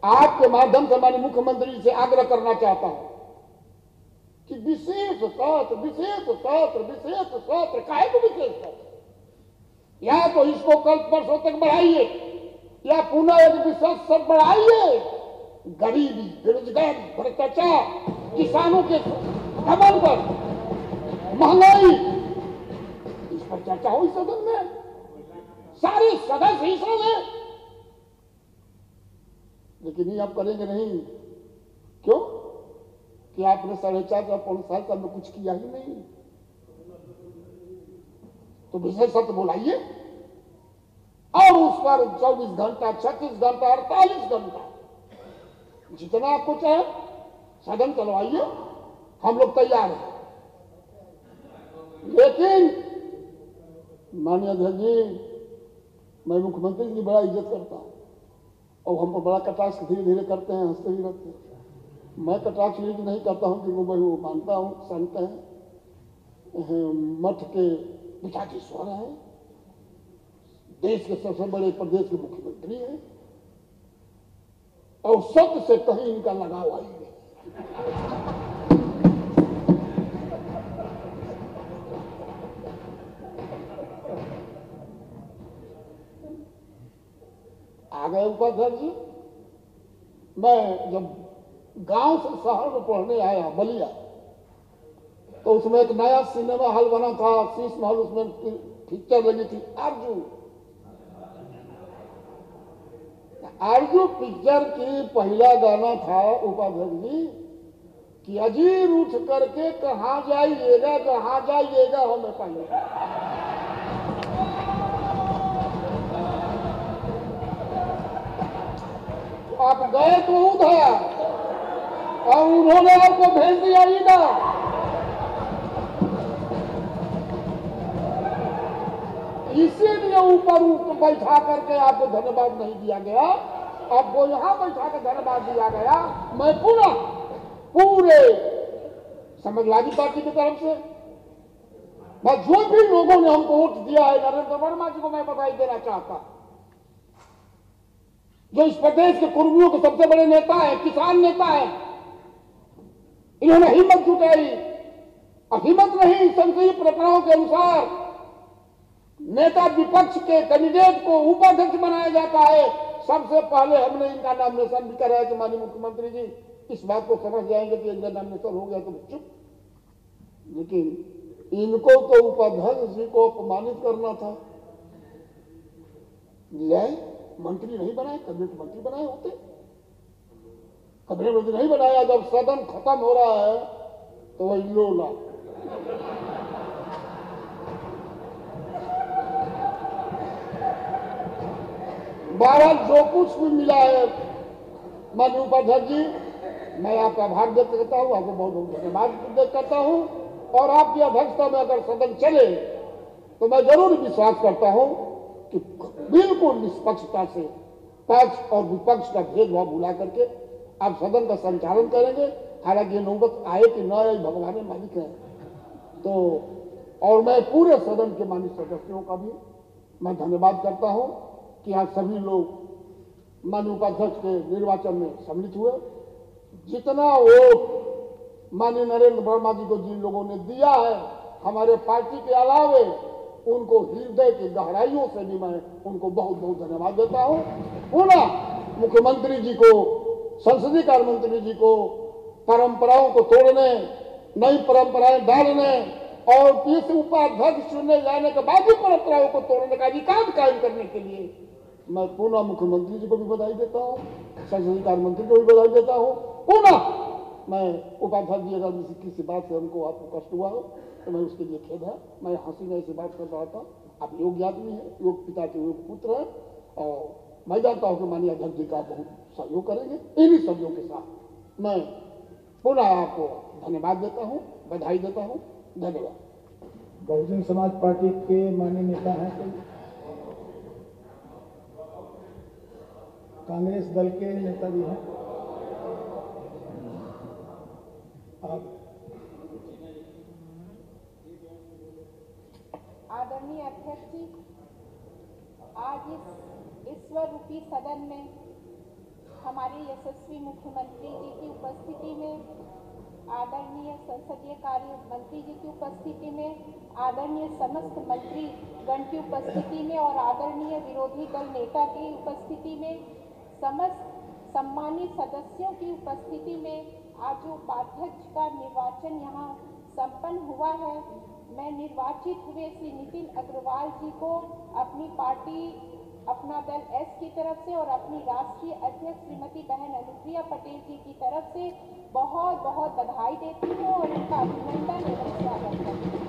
आपके माध्यम से माननीय मुख्यमंत्री से आग्रह करना चाहता हूं कि विशेष सत्र, विशेष सत्र, विशेष सत्र, काहे को विशेष सत्र? या तो इसको कल परसों तक बढ़ाइए, या पुनः एक विशेष सत्र बढ़ाइए। गरीबी, बेरोजगारी, भ्रष्टाचार, किसानों के दमन पर, महंगाई, इस पर चर्चा हो इस सदन में, सारे सदस्य हिस्सा लें। लेकिन ये आप करेंगे नहीं। क्यों? कि आपने 4.5 साल साल में कुछ किया ही नहीं। तो विशेष सत्र बुलाइए और उस पर 24 घंटा, 36 घंटा, 48 घंटा, जितना आपको चाहे सदन चलवाइए, हम लोग तैयार हैं। लेकिन माननीय अध्यक्ष जी, मैं मुख्यमंत्री की बड़ा इज्जत करता हूं और हम पर बड़ा कटाक्ष धीरे धीरे करते हैं, हंसते भी रहते हैं। मैं कटाक्ष नहीं करता हूं क्योंकि मैं वो मानता हूं, संत हैं, मठ के पीठाधीश्वर हैं, देश के सबसे बड़े प्रदेश के मुख्यमंत्री हैं और सत्य से कहीं इनका लगाव आई नहीं। आ गए उपाध्यक्ष जी। मैं जब गांव से शहर में पढ़ने आया बलिया, तो उसमें एक नया सिनेमा हॉल बना था, शीश महल, उसमें पिक्चर लगी थी आरजू। आरजू पिक्चर की पहला गाना था उपाध्यक्ष जी कि अजीर उठ करके कहाँ जाइएगा, कहाँ जाइएगा हमें पाइएगा। आप गए तो उधर और उन्होंने आपको भेज दिया इधर। इसीलिए ऊपर बैठा करके आपको धन्यवाद नहीं दिया गया, आपको यहां बैठा कर धन्यवाद दिया गया। मैं पूरे समाजवादी पार्टी की तरफ से मैं जो भी लोगों ने हमको वोट दिया है, नरेंद्र वर्मा जी को मैं बधाई देना चाहता, जो इस प्रदेश के कुर्मियों के सबसे बड़े नेता है, किसान नेता है। इन्होंने हिम्मत जुटाई और हिम्मत नहीं, संसदीय प्रक्रियाओं के अनुसार नेता विपक्ष के कैंडिडेट को उपाध्यक्ष बनाया जाता है। सबसे पहले हमने इनका नॉमिनेशन भी कराया कि माननीय मुख्यमंत्री जी इस बात को समझ जाएंगे कि इनका नॉमिनेशन हो गया तो चुप। लेकिन इनको तो उपाध्यक्ष जी को अपमानित करना था, मंत्री नहीं बनाए, कैबिनेट मंत्री बनाए होते। कैबिनेट मंत्री नहीं बनाया, जब सदन खत्म हो रहा है तो वही लोला। बहरहाल जो कुछ भी मिला है माननीय उपाध्यक्ष जी, मैं आपका आभार व्यक्त करता हूँ, आपको बहुत बहुत धन्यवाद व्यक्त करता हूँ। और आपकी अध्यक्षता में अगर सदन चले तो मैं जरूर विश्वास करता हूँ कि बिल्कुल निष्पक्षता से पक्ष और विपक्ष का भेदभाव भुला करके आप सदन का संचालन करेंगे। हालांकि ये नौबत आए कि न आए भगवान मालिक है। तो और मैं पूरे सदन के माननीय सदस्यों का भी मैं धन्यवाद करता हूं कि आज सभी लोग माननीय उपाध्यक्ष के निर्वाचन में सम्मिलित हुए। जितना वोट माननीय नरेंद्र वर्मा जी को जिन लोगों ने दिया है, हमारे पार्टी के अलावे उनको हृदय की गहराइयों से भी मैं उनको बहुत बहुत धन्यवाद देता हूं। पुनः मुख्यमंत्री जी को, संसदीय कार्य मंत्री जी को परंपराओं को तोड़ने, नई परंपराएं डालने और इस उपाध्यक्ष चुने जाने के बाद भी परंपराओं को तोड़ने का अधिकार कायम करने के लिए मैं पुनः मुख्यमंत्री जी को भी बधाई देता हूं, संसदीय कार्य मंत्री को भी बधाई देता हूं। पुनः मैं उपाध्यक्ष जी, अगर किसी बात से हमको आपको कष्ट हुआ हो तो मैं उसके लिए खेद है। मैं हंसी में ऐसी बात कर रहा था। आप योग्य आदमी है, योग पिता के योग पुत्र है और मैं जानता हूं कि माननीय अध्यक्ष जी का बहुत सहयोग करेंगे। इन्हीं सहयोग के साथ मैं पुनः आपको धन्यवाद देता हूं, बधाई देता हूं। धन्यवाद। बहुजन समाज पार्टी के माननीय नेता हैं कोई? कांग्रेस दल के नेता भी हैं? आप आदरणीय अध्यक्ष जी, आज इस ईश्वर रूपी सदन में हमारे यशस्वी मुख्यमंत्री जी की उपस्थिति में, आदरणीय संसदीय कार्य मंत्री जी की उपस्थिति में, आदरणीय समस्त मंत्री गण की उपस्थिति में और आदरणीय विरोधी दल नेता की उपस्थिति में, समस्त सम्मानित सदस्यों की उपस्थिति में आज उपाध्यक्ष का निर्वाचन यहाँ संपन्न हुआ है। मैं निर्वाचित हुए श्री नितिन अग्रवाल जी को अपनी पार्टी, अपना दल एस की तरफ से और अपनी राष्ट्रीय अध्यक्ष श्रीमती बहन अनुप्रिया पटेल जी की तरफ से बहुत बहुत बधाई देती हूँ और उनका अभिनंदन एवं स्वागत करती हूँ।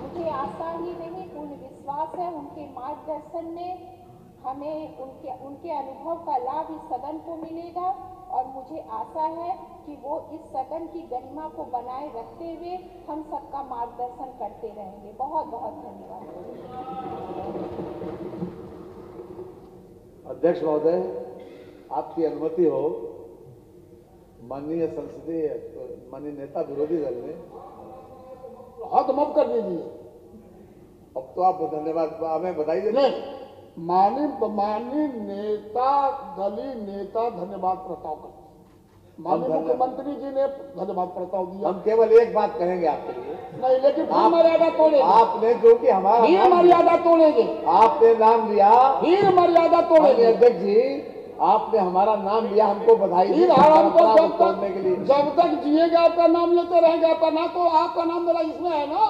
मुझे आशा ही नहीं, पूर्ण विश्वास है उनके मार्गदर्शन में हमें उनके अनुभव का लाभ इस सदन को मिलेगा और मुझे आशा है कि वो इस सदन की गरिमा को बनाए रखते हुए हम सबका मार्गदर्शन करते रहेंगे। बहुत बहुत धन्यवाद। अध्यक्ष महोदय, आपकी अनुमति हो, माननीय माननीय नेता विरोधी दल ने हाथ मत कर दीजिए। अब तो आप धन्यवाद हमें बधाई देते नहीं, माननीय नेता दलीय नेता धन्यवाद प्रस्ताव करते, माननीय मुख्यमंत्री जी ने धन्यवाद प्रस्ताव दिया। हम केवल एक बात कहेंगे आपके लिए, नहीं, लेकिन फिर मर्यादा तोड़ेंगे। आपने जो कि हमारा फिर मर्यादा तोड़ेंगे, आपने नाम लिया, फिर मर्यादा तोड़ेंगे। अध्यक्ष जी, आपने हमारा नाम लिया, हमको बधाई दी, फिर हमको जब तक जिएगा आपका नाम लेते रहेंगे। आपका नाम तो आपका नाम मेरा इसमें है ना।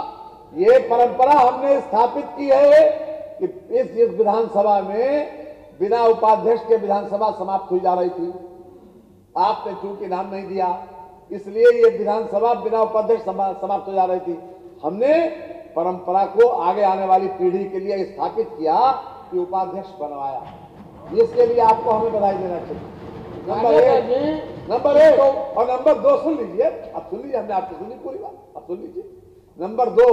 ये परंपरा हमने स्थापित की है कि इस विधानसभा में बिना उपाध्यक्ष के विधानसभा समाप्त हुई जा रही थी। आपने चूंकि नाम नहीं दिया, इसलिए ये विधानसभा बिना उपाध्यक्ष समाप्त हो जा रही थी। हमने परंपरा को आगे आने वाली पीढ़ी के लिए स्थापित किया कि उपाध्यक्ष बनवाया। इसके लिए आपको हमें बधाई देना चाहिए। नंबर एक और नंबर 2 सुन लीजिए, अब सुन लीजिए, हमने आपकी सुनी पूरी बात, अब सुन लीजिए। नंबर 2,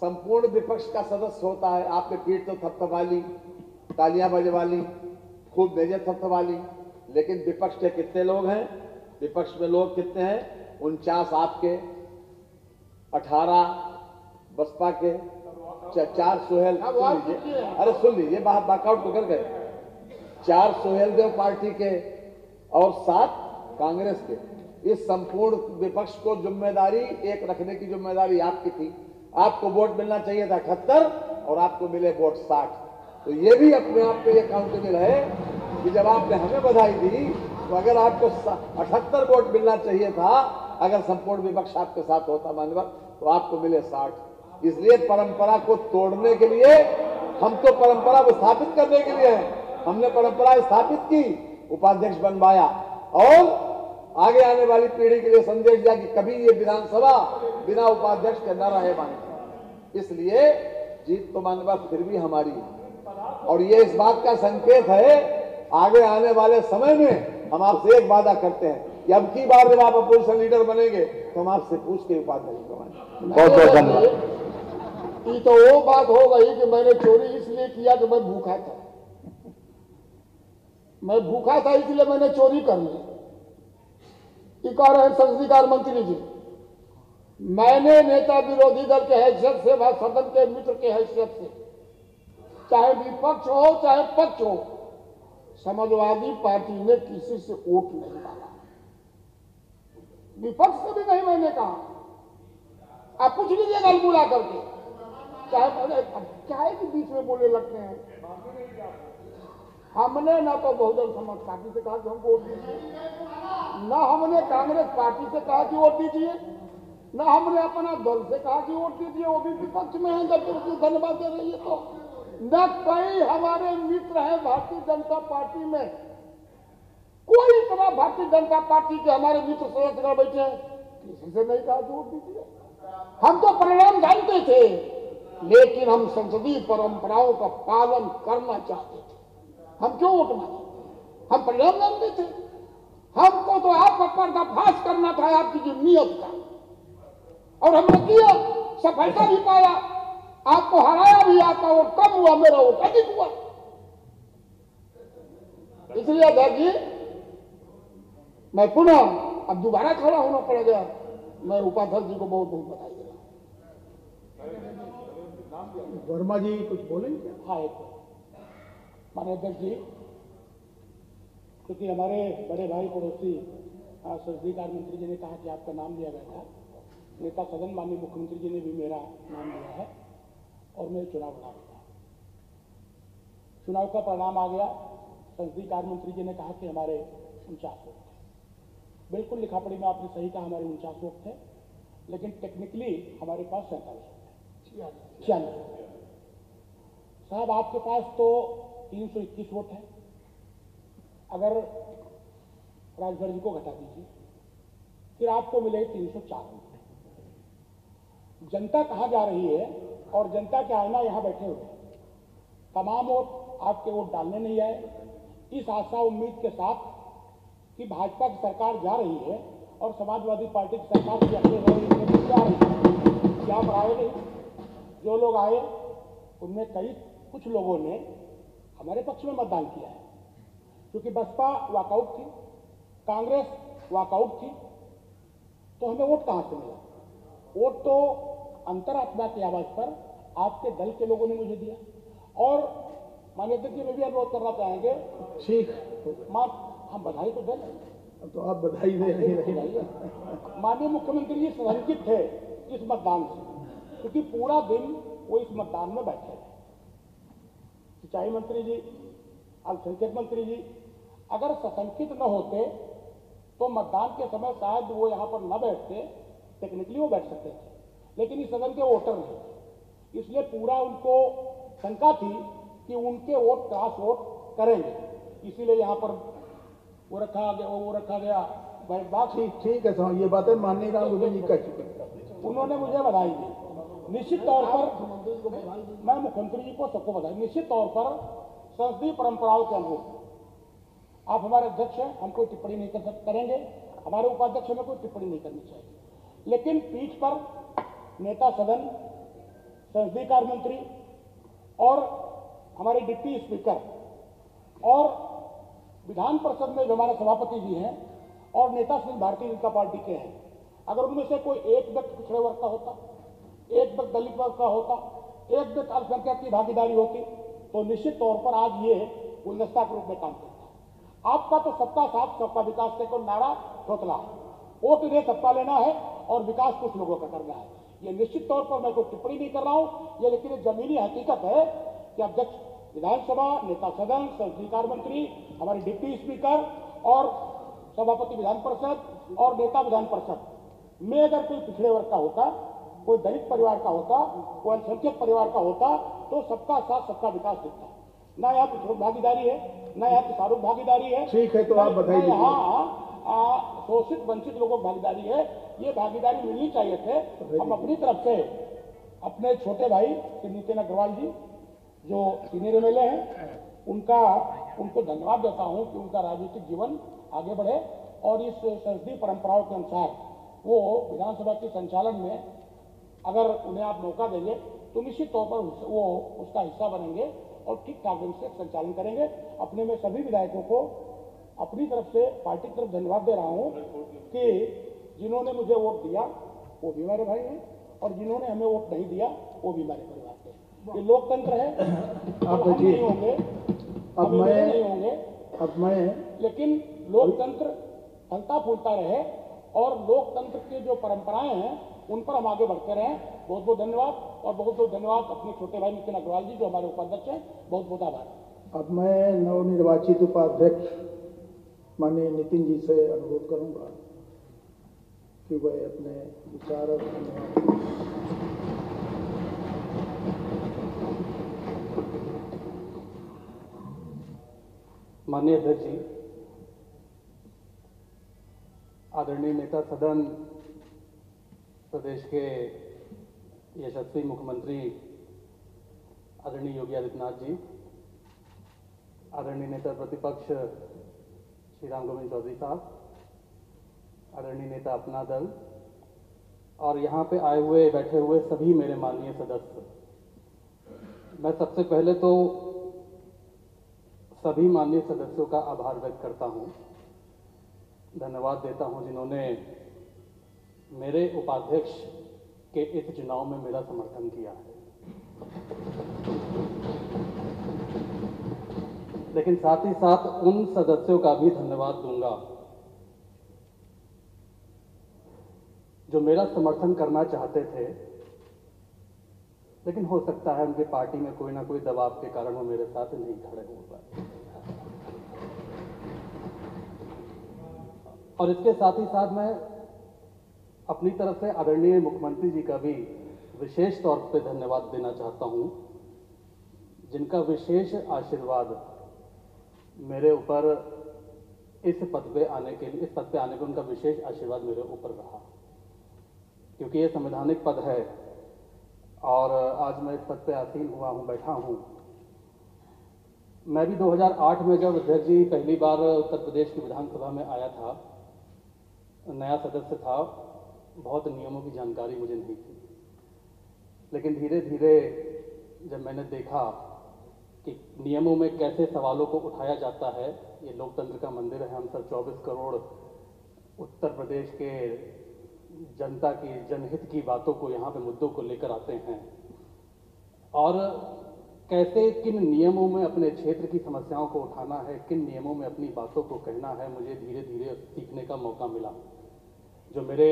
संपूर्ण विपक्ष का सदस्य होता है। आपने पीठ तो थपथपा ली, तालियां बजवा ली, खूब मेजें थपथपा ली, लेकिन विपक्ष के कितने लोग हैं? विपक्ष में लोग कितने हैं? 49 आपके, 18 बसपा के, 4 सोहेल, सुन लीजिए, अरे सुन लीजिए, बात बाकआउट तो कर गए, 4 सोहेल देव पार्टी के और 7 कांग्रेस के। इस संपूर्ण विपक्ष को जिम्मेदारी एक रखने की जिम्मेदारी आपकी थी। आपको वोट मिलना चाहिए था 78 और आपको मिले वोट 60। तो ये भी अपने आप में अकाउंटेबल है कि जब आपने हमें बधाई दी तो अगर आपको 78 वोट मिलना चाहिए था, अगर संपूर्ण विपक्ष आपके साथ होता मान्यवर, तो आपको मिले 60। इसलिए परंपरा को तोड़ने के लिए, हम तो परंपरा को स्थापित करने के लिए हैं। हमने परंपरा स्थापित की, उपाध्यक्ष बनवाया और आगे आने वाली पीढ़ी के लिए संदेश दिया कि कभी ये विधानसभा बिना उपाध्यक्ष के न रहे मान्यवर। इसलिए जीत तो मान्यवर फिर भी हमारी है और ये इस बात का संकेत है, आगे आने वाले समय में हम आपसे एक वादा करते हैं कि अब की बार जब आप अपोजिशन लीडर बनेंगे तो हम आपसे पूछ के उपाध्यक्ष बनवाएंगे। बहुत बहुत धन्यवाद। ये तो वो बात हो गई कि मैंने चोरी इसलिए किया कि मैं भूखा था। मैं भूखा था इसलिए मैंने चोरी कर ली। ये कह रहे हैं संसदीय कार्य मंत्री जी, मैंने नेता विरोधी दल के हैसियत से व सदन के मित्र के हैसियत से, चाहे विपक्ष हो चाहे पक्ष हो, समाजवादी पार्टी ने किसी से वोट नहीं मांगा। विपक्ष से भी नहीं मैंने कहा। आप पूछ लीजिए गल बुला करके, चाहे कि बीच में बोले लगते हैं। हमने ना तो बहुजन समाज पार्टी से कहा कि हमको वोट दीजिए, ना हमने कांग्रेस पार्टी से कहा कि वोट दीजिए, ना हमने अपना दल से कहा कि वोट दीजिए, वो भी विपक्ष में है जब धन्यवाद दे रही है। तो न कई हमारे मित्र हैं भारतीय जनता पार्टी में, कोई इतना भारतीय जनता पार्टी के हमारे मित्र सदस्य बैठे हैं, किसी से नहीं कहा कि वोट दीजिए। हम तो परिणाम जानते थे, लेकिन हम संसदीय परंपराओं का पालन करना चाहते थे। हम क्यों वोट मांगे? हम परिणाम जानते थे। हमको तो आपका पर्दाफाश करना था आपकी जो नियत का, और हमने किया, सफलता भी पाया। आपको हराया भी, आपका वोट कम हुआ, मेरा वोट अधिक हुआ। इसलिए अध्यक्ष जी, मैं पुनः अब दोबारा खड़ा होना पड़ेगा। मैं उपाध्यक्ष जी को बहुत बहुत बधाई दे रहा हूं। वर्मा जी कुछ बोलेंगे? हाँ, एक माननीय अध्यक्ष जी, क्योंकि हमारे बड़े भाई पड़ोसी संसदीय कार्य मंत्री जी ने कहा कि आपका नाम लिया गया था, नेता सदन माननीय मुख्यमंत्री जी ने भी मेरा नाम लिया है और मैं चुनाव लड़ा था। चुनाव का परिणाम आ गया। संसदीय कार्य मंत्री जी ने कहा कि हमारे 49 वोट थे। बिल्कुल लिखापढ़ी में आपने सही कहा, हमारे 49 वोट थे, लेकिन टेक्निकली हमारे पास 47 वोट थे, 96। साहब आपके पास तो 321 वोट है। अगर राजभर जी को घटा दीजिए, फिर आपको मिले 304 वोट। जनता कहां जा रही है? और जनता के आईना यहां बैठे हुए हैं। तमाम वोट आपके वोट डालने नहीं आए। इस आशा उम्मीद के साथ कि भाजपा की सरकार जा रही है और समाजवादी पार्टी की सरकार भी अपने रहे जा रही है। क्या आप आए नहीं? जो लोग आए उनमें कुछ लोगों ने हमारे पक्ष में मतदान किया है, क्योंकि बसपा वॉकआउट थी, कांग्रेस वॉकआउट थी, तो हमें वोट कहां से मिला? वोट तो अंतरात्मा की आवाज पर आपके दल के लोगों ने मुझे दिया। और माननीय अध्यक्ष जी, मैं भी अनुरोध करना चाहेंगे, ठीक, हम बधाई तो दें, तो आप बधाई दे नहीं रहे। माननीय मुख्यमंत्री जी संरक्षित थे इस मतदान से, क्योंकि पूरा दिन वो इस मतदान में बैठे रहे। सिंचाई मंत्री जी, अल्पसंख्यक मंत्री जी अगर सशंकित न होते तो मतदान के समय शायद वो यहाँ पर न बैठते, टेक्निकली वो बैठ सकते थे, लेकिन इस सदन के वोटर नहीं थे, इसलिए पूरा उनको शंका थी कि उनके वोट क्रॉस वोट करेंगे, इसीलिए यहाँ पर वो रखा गया बात। ठीक है साहब, ये बातें मानने का मुझे नहीं कर चुके। उन्होंने मुझे बधाई दी। निश्चित तौर पर मैं मुख्यमंत्री जी को सबको बधाई। निश्चित तौर पर संसदीय परंपराओं के अनुरूप आप हमारे अध्यक्ष हैं, हम कोई टिप्पणी नहीं करेंगे, हमारे उपाध्यक्ष हमें कोई टिप्पणी नहीं करनी चाहिए, लेकिन पीठ पर नेता सदन, संसदीय कार्य मंत्री और हमारे डिप्टी स्पीकर और विधान परिषद में जो हमारे सभापति जी हैं और नेता श्री भारतीय जनता पार्टी के हैं, अगर उनमें से कोई एक व्यक्ति पिछड़े वर्ग का होता, एक व्यक्ति दलित वर्ग का होता, एक व्यक्ति अल्पसंख्यक की भागीदारी होती, तो निश्चित तौर पर आज ये गुलदस्ता के रूप में काम करता। आपका तो सबका साथ सबका विकास से कोई नारा थोतला, वोट दे सबका लेना है और विकास कुछ लोगों का करना है। ये निश्चित तौर पर मैं कोई टिप्पणी नहीं कर रहा हूं, ये लेकिन जमीनी हकीकत है कि अध्यक्ष विधानसभा, नेता सदन, संसदीय कार्य मंत्री, हमारे डिप्टी स्पीकर और सभापति विधान परिषद और नेता विधान परिषद में अगर कोई पिछड़े वर्ग का होता, कोई दलित परिवार का होता, कोई अल्पसंख्यक परिवार का होता, तो सबका साथ सबका विकास दिखता। ना यहाँ पिछड़ों भागीदारी है, ना यहाँ किसानों भागीदारी है। ठीक है, तो आप बधाई दीजिए। यहाँ शोषित वंचित लोगों की भागीदारी है, ये भागीदारी मिलनी चाहिए थे। हम अपनी तरफ से अपने छोटे भाई श्री नितिन अग्रवाल जी जो सीनियर एमएलए हैं, उनको धन्यवाद देता हूं कि उनका राजनीतिक जीवन आगे बढ़े और इस संसदीय परंपराओं के अनुसार वो विधानसभा के संचालन में अगर उन्हें आप मौका देंगे तो निश्चित तौर पर वो उसका हिस्सा बनेंगे और ठीक ठाक ढंग से संचालन करेंगे। अपने में सभी विधायकों को अपनी तरफ से पार्टी की तरफ धन्यवाद दे रहा हूं कि जिन्होंने मुझे वोट दिया वो भी हमारे भाई हैं और जिन्होंने हमें वोट नहीं दिया वो भी हमारे परिवार के। ये लोकतंत्र है, आप हम नहीं होंगे, अब मैं लेकिन लोकतंत्र फलता फूलता रहे और लोकतंत्र की जो परंपराएं हैं उन पर हम आगे बढ़ते रहें। बहुत बहुत धन्यवाद और बहुत बहुत धन्यवाद अपने छोटे भाई नितिन अग्रवाल जी जो हमारे उपाध्यक्ष हैं, बहुत बहुत आभार। अब मैं नवनिर्वाचित उपाध्यक्ष माननीय नितिन जी से अनुरोध करूंगा कि वह अपने विचार और माननीय अध्यक्ष जी, आदरणीय नेता सदन, प्रदेश के यशस्वी मुख्यमंत्री आदरणीय योगी आदित्यनाथ जी, आदरणीय नेता प्रतिपक्ष श्री राम गोविंद चौधरी साहब, आदरणीय नेता अपना दल और यहाँ पे आए हुए बैठे हुए सभी मेरे माननीय सदस्य, मैं सबसे पहले तो सभी माननीय सदस्यों का आभार व्यक्त करता हूँ, धन्यवाद देता हूँ जिन्होंने मेरे उपाध्यक्ष के इस चुनाव में मेरा समर्थन किया है। लेकिन साथ ही साथ उन सदस्यों का भी धन्यवाद दूंगा जो मेरा समर्थन करना चाहते थे, लेकिन हो सकता है उनकी पार्टी में कोई ना कोई दबाव के कारण वो मेरे साथ नहीं खड़े हो पाए। और इसके साथ ही साथ मैं अपनी तरफ से आदरणीय मुख्यमंत्री जी का भी विशेष तौर पे धन्यवाद देना चाहता हूं, जिनका विशेष आशीर्वाद मेरे ऊपर इस पद पे आने के उनका विशेष आशीर्वाद मेरे ऊपर रहा, क्योंकि ये संवैधानिक पद है और आज मैं इस पद पे आसीन हुआ हूं, बैठा हूं, मैं भी 2008 में जब अध्यक्ष जी पहली बार उत्तर प्रदेश की विधानसभा में आया था, नया सदस्य था, बहुत नियमों की जानकारी मुझे नहीं थी। लेकिन धीरे धीरे जब मैंने देखा कि नियमों में कैसे सवालों को उठाया जाता है, ये लोकतंत्र का मंदिर है, हम सब 24 करोड़ उत्तर प्रदेश के जनता की जनहित की बातों को, यहाँ पे मुद्दों को लेकर आते हैं, और कैसे किन नियमों में अपने क्षेत्र की समस्याओं को उठाना है, किन नियमों में अपनी बातों को कहना है, मुझे धीरे धीरे सीखने का मौका मिला। जो मेरे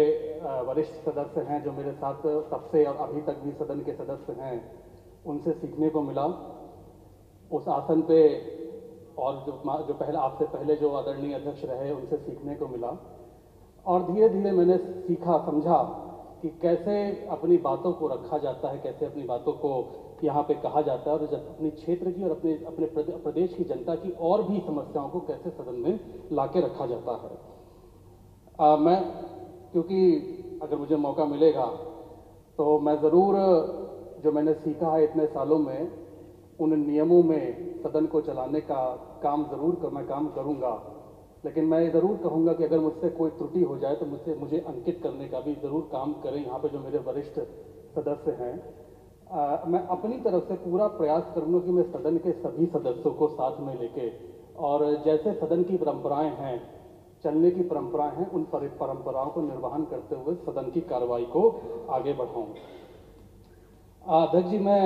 वरिष्ठ सदस्य हैं, जो मेरे साथ तब से और अभी तक भी सदन के सदस्य हैं, उनसे सीखने को मिला। उस आसन पे और जो पहले आपसे पहले जो आदरणीय अध्यक्ष रहे, उनसे सीखने को मिला। और धीरे धीरे मैंने सीखा, समझा कि कैसे अपनी बातों को रखा जाता है, कैसे अपनी बातों को यहाँ पे कहा जाता है, और अपने क्षेत्र की और अपने प्रदेश की जनता की और भी समस्याओं को कैसे सदन में लाके रखा जाता है। मैं, क्योंकि अगर मुझे मौका मिलेगा तो मैं ज़रूर जो मैंने सीखा है इतने सालों में, उन नियमों में सदन को चलाने का काम मैं काम करूँगा। लेकिन मैं ज़रूर कहूँगा कि अगर मुझसे कोई त्रुटि हो जाए तो मुझे अंकित करने का भी ज़रूर काम करें। यहाँ पे जो मेरे वरिष्ठ सदस्य हैं, मैं अपनी तरफ से पूरा प्रयास करूँगा कि मैं सदन के सभी सदस्यों को साथ में लेके, और जैसे सदन की परंपराएं हैं, चलने की परंपराएं हैं, उन परंपराओं को निर्वहन करते हुए सदन की कार्रवाई को आगे बढ़ाऊँ। अध्यक्ष जी, मैं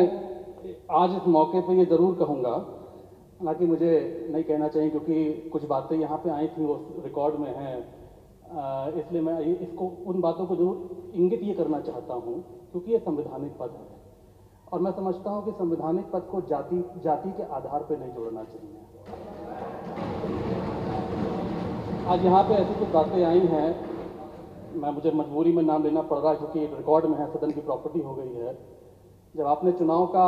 आज इस मौके पर ये ज़रूर कहूँगा, हालांकि मुझे नहीं कहना चाहिए क्योंकि कुछ बातें यहाँ पे आई थी वो रिकॉर्ड में हैं, इसलिए मैं इसको उन बातों को जरूर इंगित ये करना चाहता हूँ, क्योंकि ये संवैधानिक पद है और मैं समझता हूँ कि संवैधानिक पद को जाति के आधार पर नहीं जोड़ना चाहिए। आज यहाँ पे ऐसी कुछ बातें आई हैं, मुझे मजबूरी में नाम लेना पड़ रहा है क्योंकि रिकॉर्ड में है, सदन की प्रॉपर्टी हो गई है। जब आपने चुनाव का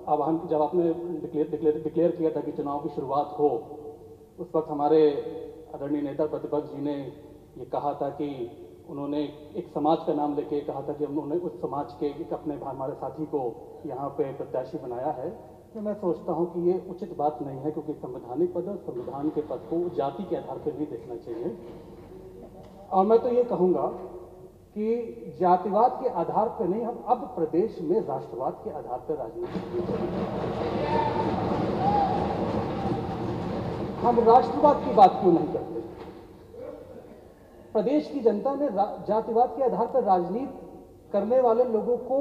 आह्वान, जब आपने डिक्लेयर किया था कि चुनाव की शुरुआत हो, उस वक्त हमारे आदरणीय नेता प्रतिपक्ष जी ने ये कहा था कि उन्होंने एक समाज का नाम लेके कहा था कि उन्होंने उस समाज के अपने हमारे साथी को यहाँ पे प्रत्याशी बनाया है। तो मैं सोचता हूँ कि ये उचित बात नहीं है, क्योंकि संवैधानिक पद और संविधान के पद को जाति के आधार पर नहीं देखना चाहिए। और मैं तो ये कहूँगा कि जातिवाद के आधार पर नहीं, हम अब प्रदेश में राष्ट्रवाद के आधार पर राजनीति करनी चाहिए। हम राष्ट्रवाद की बात क्यों नहीं करते? प्रदेश की जनता ने जातिवाद के आधार पर राजनीति करने वाले लोगों को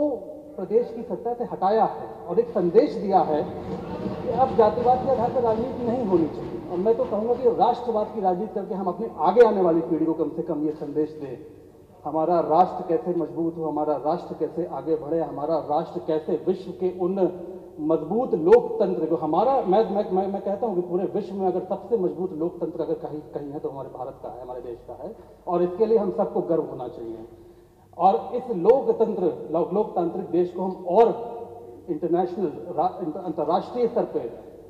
प्रदेश की सत्ता से हटाया है और एक संदेश दिया है कि अब जातिवाद के आधार पर राजनीति नहीं होनी चाहिए। और मैं तो कहूँगा कि राष्ट्रवाद की राजनीति करके हम अपने आगे आने वाली पीढ़ी को कम से कम ये संदेश दें, हमारा राष्ट्र कैसे मजबूत हो, हमारा राष्ट्र कैसे आगे बढ़े, हमारा राष्ट्र कैसे विश्व के उन मजबूत लोकतंत्र को, हमारा मैं कहता हूँ कि पूरे विश्व में अगर सबसे मजबूत लोकतंत्र अगर कहीं है तो हमारे भारत का है, हमारे देश का है, और इसके लिए हम सबको गर्व होना चाहिए। और इस लोकतांत्रिक देश को हम और अंतर्राष्ट्रीय स्तर पे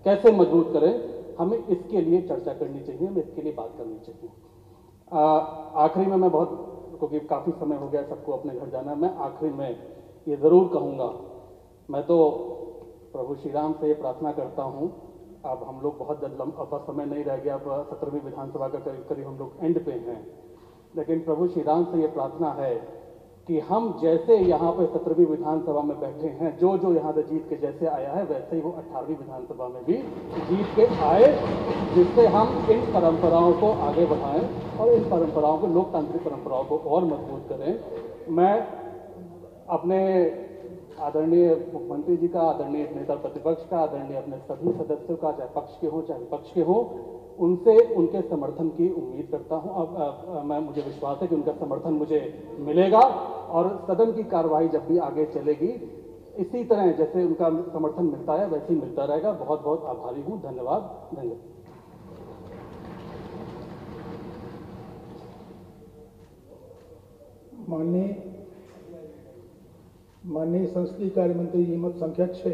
कैसे मजबूत करें, हमें इसके लिए चर्चा करनी चाहिए, हमें इसके लिए बात करनी चाहिए। आखिरी में मैं क्योंकि काफ़ी समय हो गया, सबको अपने घर जाना है, मैं आखिरी में ये ज़रूर कहूँगा, मैं तो प्रभु श्री राम से ये प्रार्थना करता हूँ, अब हम लोग बहुत लंबा समय नहीं रह गया, अब 17वीं विधानसभा का करीब हम लोग एंड पे हैं, लेकिन प्रभु श्री राम से ये प्रार्थना है कि हम जैसे यहाँ पे 17वीं विधानसभा में बैठे हैं, जो यहाँ से जीत के जैसे आया है, वैसे ही वो 18वीं विधानसभा में भी जीत के आए, जिससे हम इन परंपराओं को आगे बढ़ाएं और इन परंपराओं को, लोकतांत्रिक परंपराओं को और मजबूत करें। मैं अपने आदरणीय मुख्यमंत्री जी का, आदरणीय नेता प्रतिपक्ष का, आदरणीय अपने सभी सदस्यों का, चाहे पक्ष के हों चाहे विपक्ष के हों, उनसे उनके समर्थन की उम्मीद करता हूं। अब मुझे विश्वास है कि उनका समर्थन मुझे मिलेगा और सदन की कार्रवाई जब भी आगे चलेगी, इसी तरह जैसे उनका समर्थन मिलता है वैसे ही मिलता रहेगा। बहुत बहुत आभारी हूं। धन्यवाद। माननीय संसदीय कार्य मंत्री जी, मत संख्या 6।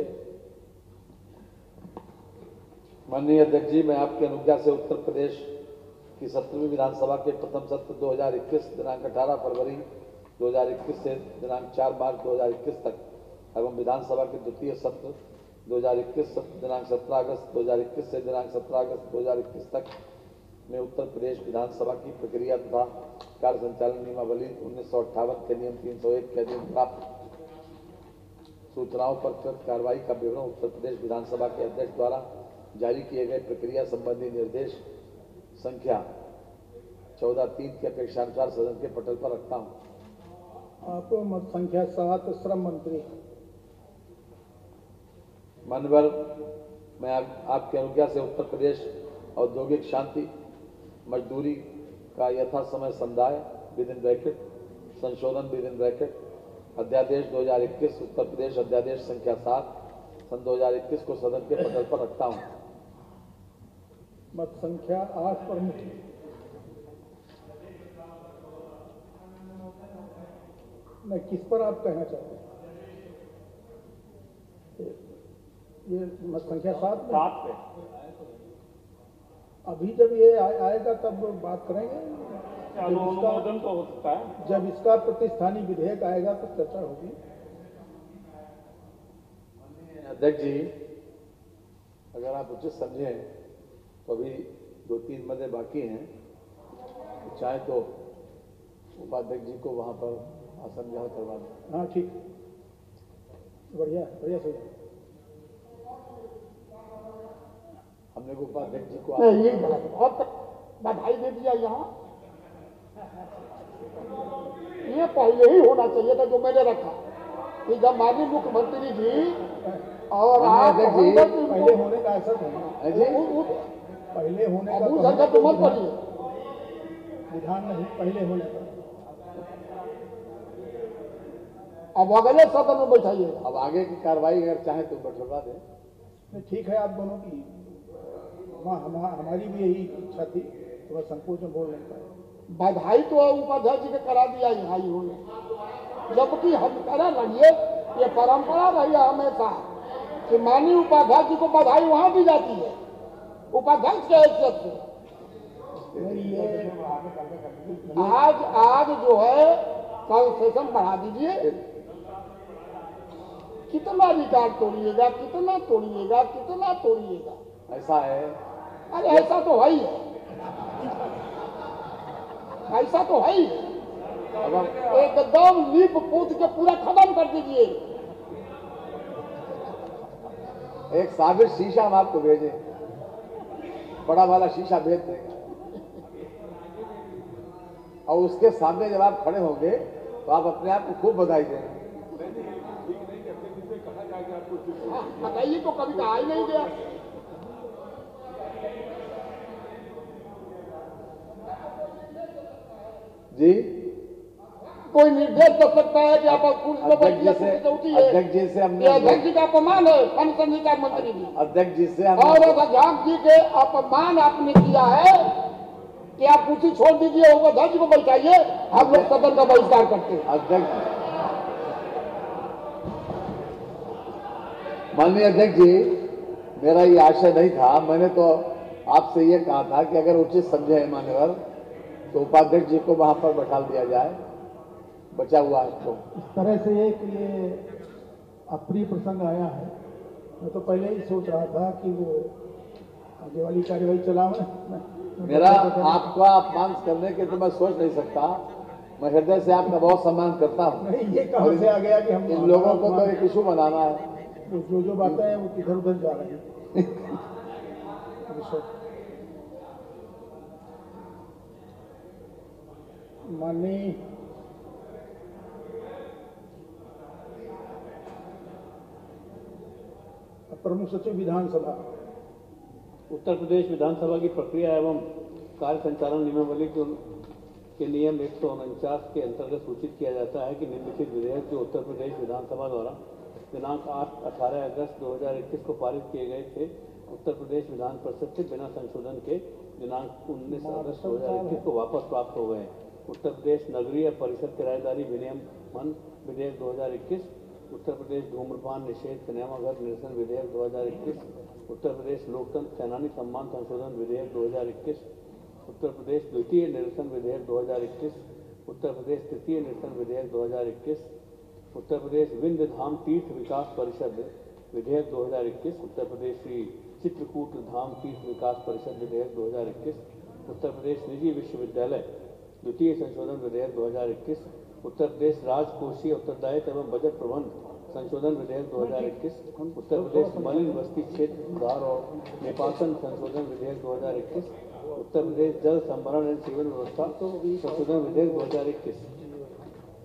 माननीय अध्यक्ष जी, मैं आपकी अनुज्ञा से उत्तर प्रदेश की 17वीं विधानसभा के प्रथम सत्र 2021 दिनांक 18 फरवरी 2021 से दिनांक 4 मार्च 2021 तक एवं विधानसभा के द्वितीय सत्र 2021 दिनांक 17 अगस्त 2021 से दिनांक 17 अगस्त 2021 तक में उत्तर प्रदेश विधानसभा की प्रक्रिया तथा कार्य संचालन नियमावली 1958 के नियम 301 के अधीन प्राप्त सूचनाओं पर कृत कार्रवाई का विवरण उत्तर प्रदेश विधानसभा के अध्यक्ष द्वारा जारी किए गए प्रक्रिया संबंधी निर्देश संख्या 14(3) के अपेक्षानुसार सदन के पटल पर रखता हूं। आपको मत संख्या 7 श्रम मंत्री। माननीय मैं आपकी अनुज्ञा से उत्तर प्रदेश औद्योगिक शांति मजदूरी का यथा समय संदाय विदिन ब्रैकेट संशोधन विदिन ब्रैकेट अध्यादेश 2021 उत्तर प्रदेश अध्यादेश संख्या 7 सन 2021 को सदन के पटल पर रखता हूं। मत संख्या 8 प्रमुख। मैं किस पर आप कहना चाहते हैं? ये मत संख्या 7 पे अभी जब ये आएगा तब बात करेंगे। अनुमोदन तो हो सकता है। जब इसका प्रतिस्थानी विधेयक आएगा तो चर्चा होगी। अध्यक्ष जी, अगर आप उचित समझें तो अभी 2-3 मदे बाकी हैं, चाहे तो उपाध्यक्ष जी को वहां पर आसन ग्रहण करवा दें। हाँ ठीक, बढ़िया बढ़िया सही। हमने को उपाध्यक्ष जी को ये बहुत बधाई दे दिया। यहाँ ये पहले ही होना चाहिए था जो मैंने रखा कि जब माननीय मुख्यमंत्री जी और आप पहले होने का ऐसा था जी, पहले होने का अबू संख्या तो मत पढ़िए, विधान नहीं पहले होने का। अब अगले सदन में बैठाइए। अब आगे की कार्रवाई अगर चाहे तो बैठवा दें। नहीं ठीक है, आप दोनों की हमारी भी यही इच्छा थी, थोड़ा संकोच में बोल नहीं पाए। बधाई तो उपाध्यक्ष जी ने करा दिया यहाँ इन्होंने, जबकि हम करा लड़िए ये परंपरा रही है हमेशा कि माननीय उपाध्यक्ष जी को बधाई वहां दी जाती है उपाध्यक्ष के हैसियत से। आज जो है कल सेशन बढ़ा दीजिए। कितना रिकॉर्ड तोड़िएगा, कितना तोड़िएगा, कितना तोड़िएगा। ऐसा है, अरे ऐसा तो है ही है, ऐसा तो है ही। एकदम लीप पूछ के पूरा खत्म कर दीजिए। एक साबिर शीशा हम आपको भेजे, बड़ा वाला शीशा भेज देंगे और उसके सामने जब आप खड़े होंगे तो आप अपने आप को खूब बधाई देंगे। बताइए तो कभी कहा ही नहीं गया। जी, कोई निर्देश कर सकता है कि आप कुर्सी पर बैठिए, अध्यक्ष जी से हमने अध्यक्ष जी का अपमान है, संचार मंत्री जी। अध्यक्ष जी से और अध्यक्ष जी के अपमान आपने किया है कि आप कुर्सी छोड़ दीजिए, अध्यक्ष जी को बैठाइए, हम लोग सदन का बहिष्कार करते हैं। अध्यक्ष, माननीय अध्यक्ष जी, मेरा ये आशय नहीं था। मैंने तो आपसे ये कहा था कि अगर उचित समझे मान्यवर तो उपाध्यक्ष जी को वहां पर बैठा दिया जाए, बचा हुआ है। तो इस तरह से एक ये अप्रिय प्रसंग आया है। मैं तो पहले ही सोच रहा था कि वो आगे वाली कार्यवाही चलाऊं। मेरा आपका अपमान करने के तो मैं सोच नहीं सकता। मैं हृदय से आपका बहुत सम्मान करता हूँ। नहीं, ये कहां से आ गया कि हम इन लोगों को तो एक इशू बनाना है। जो बातें हैं वो इधर उधर जा रही हैं। माननीय प्रमुख सचिव विधानसभा। उत्तर प्रदेश विधानसभा की प्रक्रिया एवं कार्य संचालन नियमावली के नियम 149 के अंतर्गत सूचित किया जाता है कि निम्नलिखित विधेयक जो उत्तर प्रदेश विधानसभा द्वारा दिनांक 18 अगस्त 2021 को पारित किए गए थे, उत्तर प्रदेश विधान परिषद से बिना संशोधन के दिनांक 19 अगस्त 2021 को वापस प्राप्त हो गए। उत्तर प्रदेश नगरीय परिषद किराएदारी विनियमन विधेयक 2021, उत्तर प्रदेश धूम्रपान निषेध सिनेमाघर निरसन विधेयक 2021, उत्तर प्रदेश लोकतंत्र सेनानी सम्मान संशोधन विधेयक 2021, उत्तर प्रदेश द्वितीय निरसन विधेयक 2021, उत्तर प्रदेश तृतीय निरसन विधेयक 2021, उत्तर प्रदेश विंध्य धाम तीर्थ विकास परिषद विधेयक 2021, उत्तर प्रदेश श्री चित्रकूट धाम तीर्थ विकास परिषद विधेयक 2021, उत्तर प्रदेश निजी विश्वविद्यालय द्वितीय संशोधन विधेयक 2021, उत्तर प्रदेश राजकोषीय उत्तरदायित्व एवं बजट प्रबंध संशोधन विधेयक 2021, उत्तर प्रदेश मलिन बस्ती क्षेत्र सुधार और निपासन संशोधन विधेयक 2021, उत्तर प्रदेश जल संभरण एवं सीवर व्यवस्था संशोधन विधेयक 2021।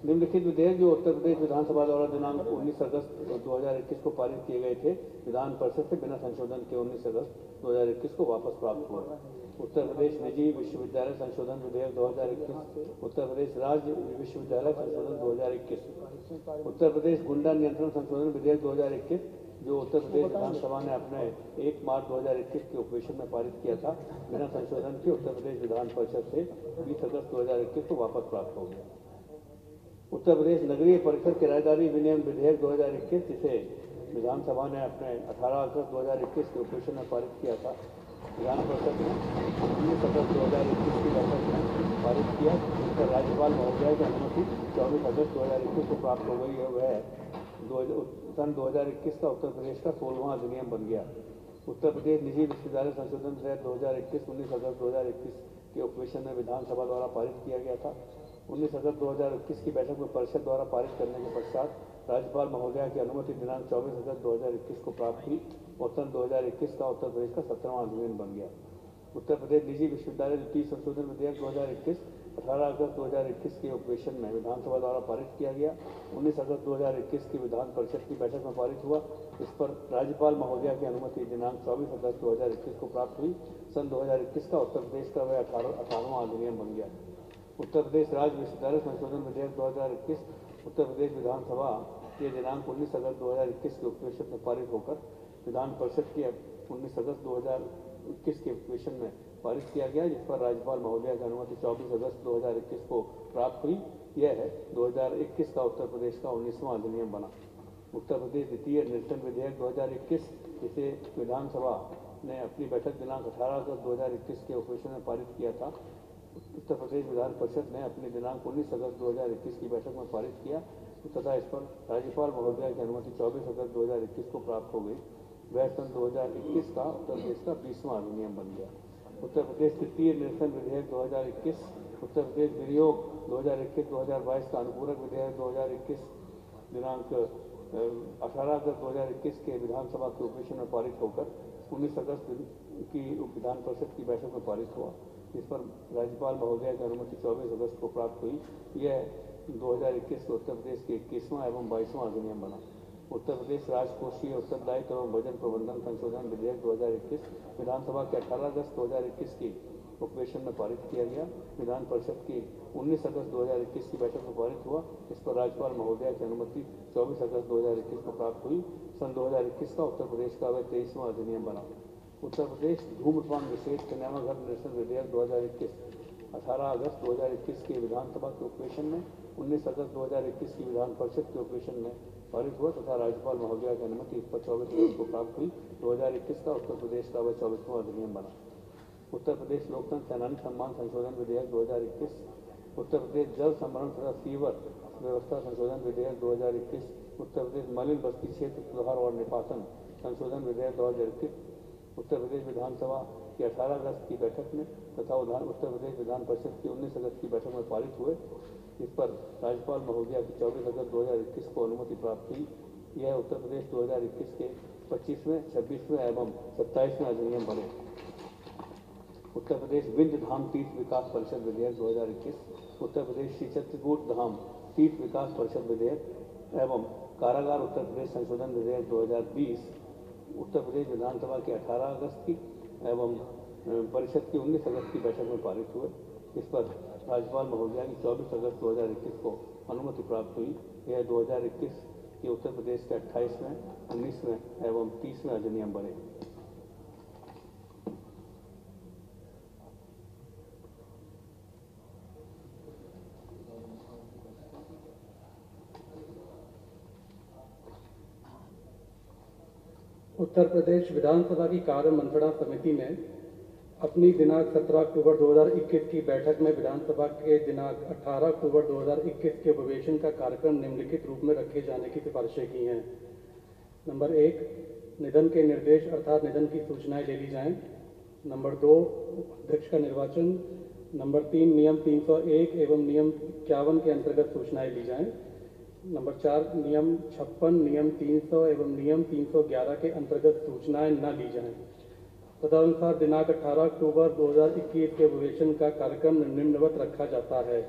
निम्नलिखित विधेयक जो उत्तर प्रदेश विधानसभा द्वारा दिनांक 19 अगस्त 2021 को पारित किए गए थे, विधान परिषद से बिना संशोधन के 19 अगस्त 2021 को वापस प्राप्त हुआ। उत्तर प्रदेश निजी विश्वविद्यालय संशोधन विधेयक 2021, उत्तर प्रदेश राज्य विश्वविद्यालय संशोधन 2021, उत्तर प्रदेश गुंडा नियंत्रण संशोधन विधेयक 2021 जो उत्तर प्रदेश विधानसभा ने अपने 1 मार्च 2021 के उपवेशन में पारित किया था, बिना संशोधन के उत्तर प्रदेश विधान परिषद से 20 अगस्त 2021 को वापस प्राप्त हो गया। उत्तर प्रदेश नगरीय परिषद किराएदारी विनियम विधेयक 2021 जिसे विधानसभा ने अपने 18 अगस्त 2021 के उपवेशन में पारित किया था, विधान परिषद ने 19 अगस्त 2021 की बैठक में पारित किया, जिस पर राज्यपाल महोदय की अनुमति 24 अगस्त 2021 को प्राप्त हो गई है। वह सन 2021 का उत्तर प्रदेश का 16वां अधिनियम बन गया। उत्तर प्रदेश निजी विश्वविद्यालय संशोधन विधेयक 2021 19 अगस्त 2021 के उपवेशन में विधानसभा द्वारा पारित किया गया था। 19 अगस्त 2021 की बैठक में परिषद द्वारा पारित करने के पश्चात राज्यपाल महोदय की अनुमति दिनांक 24 अगस्त 2021 को प्राप्त हुई और सन 2021 का उत्तर प्रदेश का 17वां अधिनियम बन गया। उत्तर प्रदेश निजी विश्वविद्यालय द्वितीय संशोधन विधेयक 2021 18 अगस्त 2021 के उपवेशन में विधानसभा द्वारा पारित किया गया। 19 अगस्त 2021 की विधान परिषद की बैठक में पारित हुआ। इस पर राज्यपाल महोदय की अनुमति दिनांक 24 अगस्त 2021 को प्राप्त हुई। सन 2021 का उत्तर प्रदेश का वह 18वां अधिनियम बन गया। उत्तर प्रदेश राज्य विश्वविद्यालय संशोधन विधेयक 2021 उत्तर प्रदेश विधानसभा के दिनांक 19 अगस्त 2021 के उपवेशन में पारित होकर विधान परिषद के 19 अगस्त 2021 के उपवेशन में पारित किया गया, जिस पर राज्यपाल महोदय की अनुमति 24 अगस्त 2021 को प्राप्त हुई। यह है 2021 का उत्तर प्रदेश का 19वां अधिनियम बना। उत्तर प्रदेश द्वितीय निर्वाचन विधेयक 2021 जिसे विधानसभा ने अपनी बैठक दिनांक 18 अगस्त 2021 के उपवेशन में पारित किया था, उत्तर प्रदेश विधान परिषद ने अपनी दिनांक 19 अगस्त 2021 की बैठक में पारित किया तथा इस पर राज्यपाल महोदय की अनुमति 24 अगस्त 2021 को प्राप्त हो गई। वह सन 2021 का उत्तर प्रदेश का 20वां अधिनियम बन गया। उत्तर प्रदेश तृतीय निर्वाचन विधेयक 2021 उत्तर प्रदेश विनियोग 2021-2022 का अनुपूरक विधेयक 2021 दिनांक 18 अगस्त 2021 के विधानसभा के उपवेशन में पारित होकर 19 अगस्त की विधान परिषद की बैठक में पारित हुआ, जिस पर राज्यपाल महोदय की अनुमति 24 अगस्त को प्राप्त हुई। यह 2021 के उत्तर प्रदेश के 21वां एवं 22वां अधिनियम बना। उत्तर प्रदेश राजकोषीय उत्तरदायित्व एवं बजट प्रबंधन संशोधन विधेयक 2021 विधानसभा के 18 अगस्त 2021 की उपवेशन में पारित किया गया। विधान परिषद की 19 अगस्त 2021 की बैठक में पारित हुआ। इस पर राज्यपाल महोदय की अनुमति 24 अगस्त 2021 को प्राप्त हुई। सन 2021 का उत्तर प्रदेश का वह 23वां अधिनियम बना। उत्तर प्रदेश धूम्रपान विशेष सिनेमाघर निरसन विधेयक 2021 18 अगस्त 2021 के विधानसभा के उपवेशन में 19 अगस्त 2021 की विधान परिषद के उपवेशन में पारित हुआ तथा राज्यपाल महोदय की अनुमति इस पर 24 अगस्त को प्राप्त हुई। 2021 का उत्तर प्रदेश का वह 24वां अधिनियम बना। उत्तर प्रदेश लोकतंत्र सेनानी सम्मान संशोधन विधेयक 2021 उत्तर प्रदेश जल संभरण तथा सीवर व्यवस्था संशोधन विधेयक 2021 उत्तर प्रदेश मलिन बस्ती क्षेत्र सुधार और निपासन संशोधन विधेयक 2021 उत्तर प्रदेश विधानसभा की 18 अगस्त की बैठक में तथा उत्तर प्रदेश विधान परिषद की 19 अगस्त की बैठक में पारित हुए। इस पर राज्यपाल महोदय की 24 अगस्त 2021 को अनुमति प्राप्त हुई। यह उत्तर प्रदेश 2021 के 25वें, 26वें एवं 27वें अधिनियम बने। उत्तर प्रदेश विंध्य धाम तीर्थ विकास परिषद विधेयक 2021 उत्तर प्रदेश श्री चित्रकूट धाम तीर्थ विकास परिषद विधेयक एवं कारागार उत्तर प्रदेश संशोधन विधेयक 2020 उत्तर प्रदेश विधानसभा के 18 अगस्त की एवं परिषद की 19 अगस्त की बैठक में पारित हुए। इस पर राज्यपाल महोदय की 24 अगस्त 2021 को अनुमति प्राप्त हुई। यह 2021 के उत्तर प्रदेश के 28वें, 19वें एवं 30वें अधिनियम बने। उत्तर प्रदेश विधानसभा की कार्य मंत्रणा समिति ने अपनी दिनांक 17 अक्टूबर 2021 की बैठक में विधानसभा के दिनांक 18 अक्टूबर 2021 के उपवेशन का कार्यक्रम निम्नलिखित रूप में रखे जाने की सिफारिशें की हैं। नंबर 1, निधन के निर्देश अर्थात निधन की सूचनाएं ले ली जाएं। नंबर 2, अध्यक्ष का निर्वाचन। नंबर 3, नियम 301 एवं नियम 51 के अंतर्गत सूचनाएं ली जाएं। नंबर 4, नियम 56, नियम 300 एवं नियम 311 के अंतर्गत सूचनाएं न ली जाएं। तदनुसार दिनांक 18 अक्टूबर 2021 के अधिवेशन का कार्यक्रम निम्नवत रखा जाता है।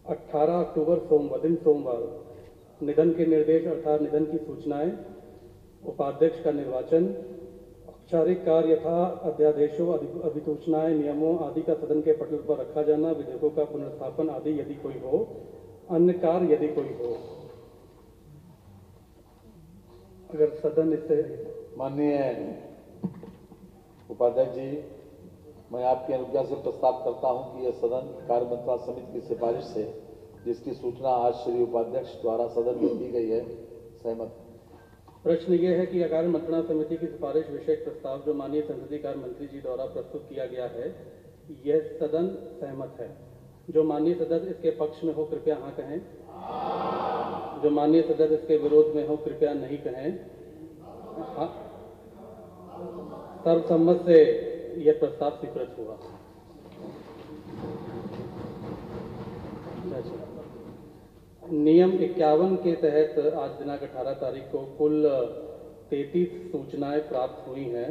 18 अक्टूबर सोमवार निधन के निर्देश अर्थात निधन की सूचनाएं, उपाध्यक्ष का निर्वाचन, औपचारिक कार्य यथा अध्यादेशों, अधिसूचनाएं, नियमों आदि का सदन के पटल पर रखा जाना, विधेयकों का पुनर्स्थापन आदि यदि कोई हो, अन्य कार्य यदि कोई हो। अगर सदन इससे माननीय उपाध्यक्ष जी, मैं आपकी अनुज्ञा से प्रस्ताव करता हूं कि यह सदन कार्य मंत्रणा समिति की सिफारिश से, जिसकी सूचना आज श्री उपाध्यक्ष द्वारा सदन में दी गई है, सहमत। प्रश्न ये है कि कार्य मंत्रणा समिति की सिफारिश विषयक प्रस्ताव जो माननीय संसदीय कार्य मंत्री जी द्वारा प्रस्तुत किया गया है, यह सदन सहमत है। जो माननीय सदस्य इसके पक्ष में हो कृपया हाँ कहें। जो माननीय सदस्य इसके विरोध में हो कृपया नहीं कहें। हाँ, सर्वसम्मत से यह प्रस्ताव स्वीकृत हुआ। नियम 51 के तहत आज दिनांक 18 तारीख को कुल 33 सूचनाएं प्राप्त हुई हैं।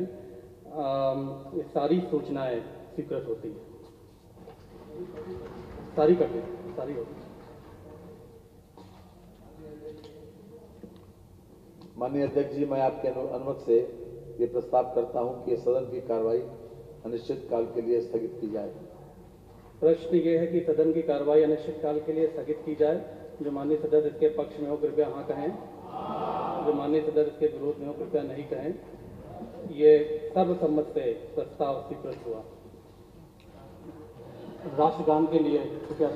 ये सारी सूचनाएं स्वीकृत होती हैं, सारी होती हैं। माननीय अध्यक्ष जी, मैं आपके अनुमति से ये प्रस्ताव करता हूं कि सदन की कार्रवाई अनिश्चित काल के लिए स्थगित की जाए। प्रश्न ये है कि सदन की कार्रवाई अनिश्चित काल के लिए स्थगित की जाए। जो माननीय सदस्य इसके पक्ष में हो कृपया हाँ कहें। जो माननीय सदस्य इसके विरोध में हो कृपया नहीं कहें। ये सर्वसम्मत से प्रस्ताव स्वीकृत हुआ। राष्ट्रगान के लिए कृपया